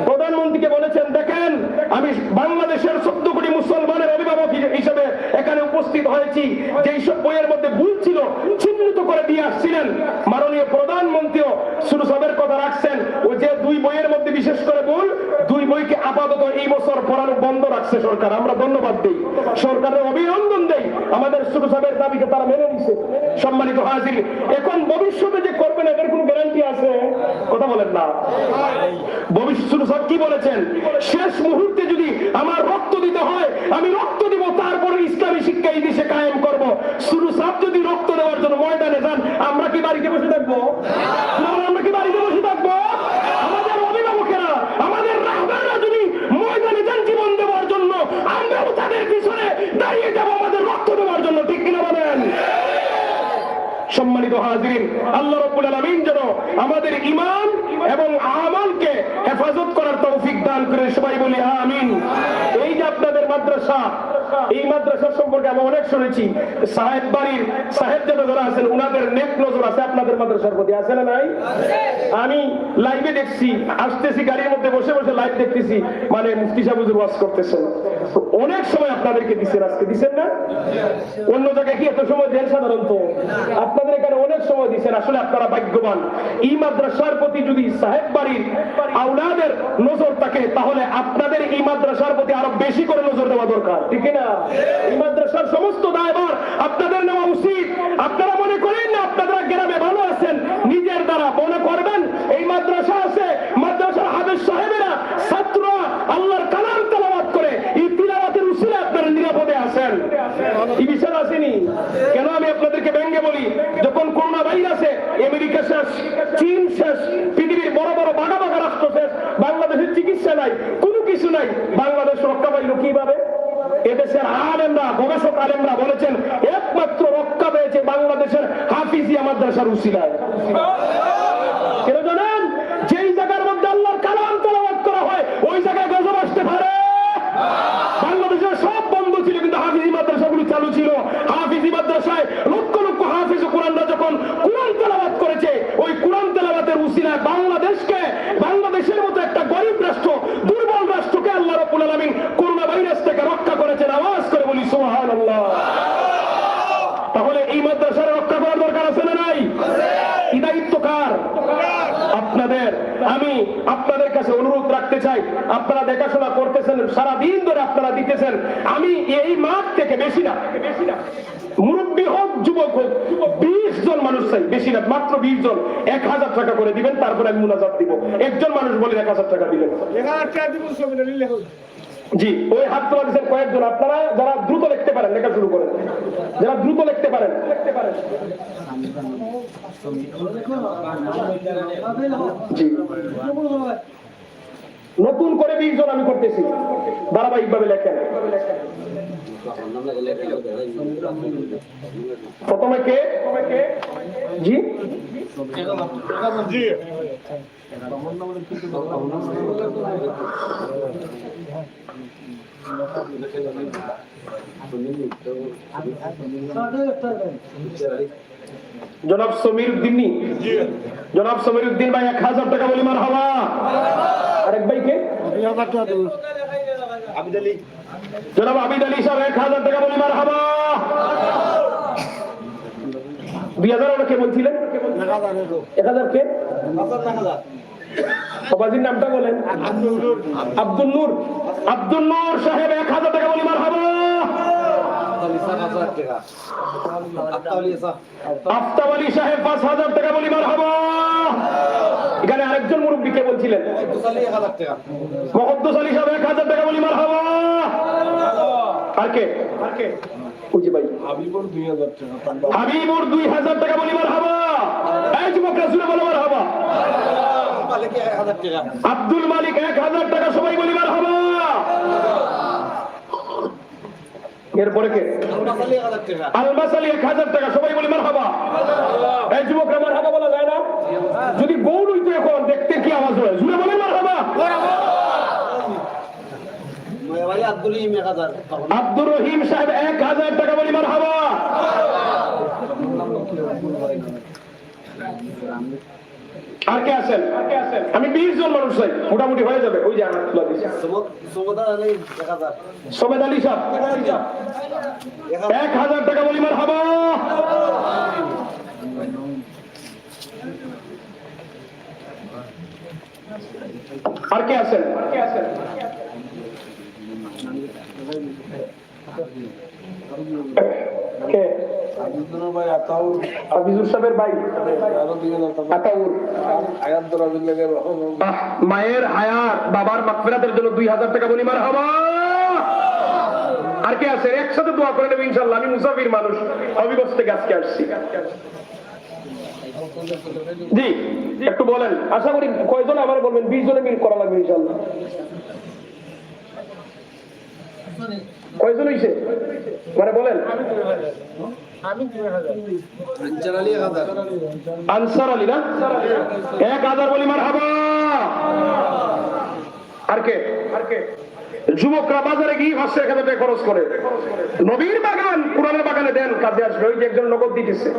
প্রধানমন্ত্রীকে বলেছেন, দেখেন আমি বাংলাদেশের 14 কোটি মুসলমানের অভিভাবক হিসেবে এখানে উপস্থিত হয়েছি, যেই সব বইয়ের মধ্যে ভুল ছিল চিহ্নিত করে দিয়ে আসছিলেন। মাননীয় প্রধানমন্ত্রীও শুরু সবের কথা রাখছেন। ওই যে 2 বইয়ের মধ্যে বিশেষ করে ভুল, 2 বইকে আপাতত এই বছর পড়ানো বন্ধ রাখছে সরকার। আমরা ধন্যবাদ দিই, সরকারের অভিনন্দন দেই, আমাদের শুরু সবের দাবিকে তারা মেনে নিছে। সম্মানিত হাজির, এখন ভবিষ্যতে যে করবেন এর কোনো গ্যারান্টি আছে? কথা বলেন না। ভবিষ্যৎ সব কি বলেছেন? শেষ মুহূর্তে যদি আমার রক্ত দিতে হয় আমি রক্ত দিব, তারপরে ইসলামী শিক্ষা এই দেশে কায়েম করব। শুরু সব যদি রক্ত দেওয়ার জন্য ময়দানে যান, আমরা কি বাড়িতে বসে থাকবো? আমরা কি বাড়িতে বসে থাকবো? আমাদের অভিভাবকেরা, আমাদের রাহবাররা যদি ময়দানে যান জীবন দেওয়ার জন্য, আমরাও তাদের পিছনে দাঁড়িয়ে যাব আমাদের রক্ত দেওয়ার জন্য। ঠিক কিনা বলেন? সম্মানিত হাজিরিন, আল্লাহ রাব্বুল আলামিন যেন আমাদের ঈমান এবং আমলকে হেফাজত করার তৌফিক দান করে। সবাই বলি আমিন। এই যে আপনাদের মাদ্রাসা, এই মাদ্রাসা সম্পর্কে আমি অনেক শুনেছি। সাহেব বাড়ির সাহেবজাদা যারা আছেন, ওনাদের নেক নজর আছে আপনাদের মাদ্রাসার প্রতি, আছে না নাই? আমি লাইভে দেখছি, আসতেছি গাড়ির মধ্যে বসে বসে লাইভ দেখতেছি, মানে মুফতি সাহেব হুজুর ওয়াজ করতেছেন। অনেক সময় আপনাদেরকে দিচ্ছেন, আজকে দিচ্ছেন না? অন্য জায়গায় কি এত সময় দেন? সাধারণত আপনাদের এখানে অনেক সময় দিচ্ছেন। আসলে আপনারা ভাগ্যবান। এই মাদ্রাসার প্রতি যদি সাহেব বাড়ির আওলাদের নজর থাকে, তাহলে আপনাদের এই মাদ্রাসার প্রতি আরো বেশি করে নজর দেওয়া দরকার। ঠিক না? এই মাদ্রাসার সমস্ত দায়ভার আপনাদের নেওয়া উচিত। আপনারা মনে করেন না আপনারা গ্রামে ভালো আছেন, নিজের দ্বারা মনে করবেন এই মাদ্রাসা আছে, মাদ্রাসার হাফেজ সাহেবেরা ছাত্ররা আল্লাহর কালাম তেলাওয়াত করে, এই তিলাওয়াতের উসিলে আপনারা নিরাপদে আছেন। এই বিষয় আসেনি কেন? আমি আপনাদেরকে ব্যঙ্গে বলি, যখন করোনা ভাইরাসে আমেরিকা শেষ, চীন চিকিৎসা নাই, কোনো কিছু নাই। বাংলাদেশ রক্ষা পাইল কিভাবে? এদেশের আলেমরা, গবেষক আলেমরা বলেছেন একমাত্র রক্ষা পেয়েছে বাংলাদেশের হাফিজিয়া মাদ্রাসার উসিলায়। কেন জানেন? যেই জায়গার মধ্যে আল্লাহর কালাম তেলাওয়াত করা হয় ওই জায়গায় গজব আসতে পারে। বাংলাদেশের সব বন্ধ ছিল কিন্তু হাফিজি মাদ্রাসাগুলো চালু ছিল। হাফিজি মাদ্রাসায় লক্ষ লক্ষ হাফিজ কোরআনরা যখন কোরআন তেলাওয়াত করেছে ওই কোরআন তেলাওয়াতের উসিলায় বাংলাদেশের মতো একটা গরিব রাষ্ট্র, দুর্বল রাষ্ট্রকে আল্লাহ রাব্বুল আলামিন করোনা ভাইরাস থেকে রক্ষা করেছেন। আওয়াজ করে বলি সুবহানাল্লাহ। তাহলে এই মাদ্রাসার রক্ষা করার দরকার আছে না নাই? এই দায়িত্ব কার? আপনাদের। আমি আপনাদের কাছে অনুরোধ রাখতে চাই, আপনারা দেখাশোনা করতেছেন, সারাদিন ধরে আপনারা দিতেছেন। আমি এই মাঠ থেকে বেশি না, মুরব্বী হোক যুবক হোক 20 জন মানুষ চাই, বেশি না, মাত্র 20 জন 1000 টাকা করে দিবেন, তারপরে আমি মুনাজাত দিব। একজন মানুষ বলে 1000 টাকা দিবেন। জি, ওই হাত তোলা দিচ্ছেন কয়েকজন। আপনারা যারা দ্রুত লিখতে পারেন লেখা শুরু করেন, যারা দ্রুত লিখতে পারেন। জি, নতুন করে 20 জন আমি করতেছি, ধারাবাহিকভাবে লেখেন। প্রথমে কে? জি জনাব সমীর উদ্দিন। জনাব সমীর উদ্দিন ভাই 1000 টাকা বলি মারহাবা। আরেক ভাই কে? জনাব আবিদ আলী সাহেব 1000 টাকা বলি মারহাবা। 2000 ওরা কে বলছিলেন? 1000 কে? বাবাজির নামটা বলেন। আব্দুল নূর। আব্দুল নূর সাহেব 1000 টাকা বলি মারহাবা। আফতাব আলী সাহেব 5000 টাকা বলি মারহাবা। এখানে আরেকজন মুরব্বী কে বলছিলেন? মুকদ্দাস আলী সাহেব 1000 টাকা বলি মারহাবা। আর কে? বুঝি ভাই হাবিবুর 2000 টাকা। হাবিবুর 2000 টাকা বলি মারহাবা। এই যুবকরা শুনে বলো মারহাবা। আব্দুল মালিক 1000 টাকা, সবাই বলি মারহাবা। এরপরে কে? আলমাস আলী 1000 টাকা, সবাই বলি মারহাবা। এই যুবকরা মারহাবা বলা যায় না? যদি গৌর হইতো এখন দেখতে কি আওয়াজ হয়? জুড়ে বলেন মারহাবা। আব্দুর রহিম সাহেব 1000 টাকা বলি মারহাবা। আর কে আছেন? আমি 20 জন মানুষ চাই, মোটামুটি হয়ে যাবে। ওই যে আমার তুলা দিচ্ছে সোমেদ আলী সাহেব 1000 টাকা বলি মারহাবা। আর কে আছেন? কে? মায়ের হায়াত বাবার মাগফিরাতের জন্য 2000 টাকা বলি মারহাবা। আর কে আছে? একসাথে দোয়া করে নেব ইনশাআল্লাহ। আমি মুসাফির মানুষ, হবিগঞ্জ থেকে আজকে আসছি। জি একটু বলেন, আশা করি কয়জন আমার বলবেন? 20 জনে মিল করা লাগবে ইনশাআল্লাহ। কয়জন হইছে মানে বলেন? আনসার আলী না? 1000 বলি মারহাবা। আর কে? যুবকরা বাজারে গিয়ে 500-1000 টাকা খরচ করে। নবীর বাগান কোরআনের বাগানে দেন, কাজে আসবে। ওই যে একজন নগদ দিতেছে।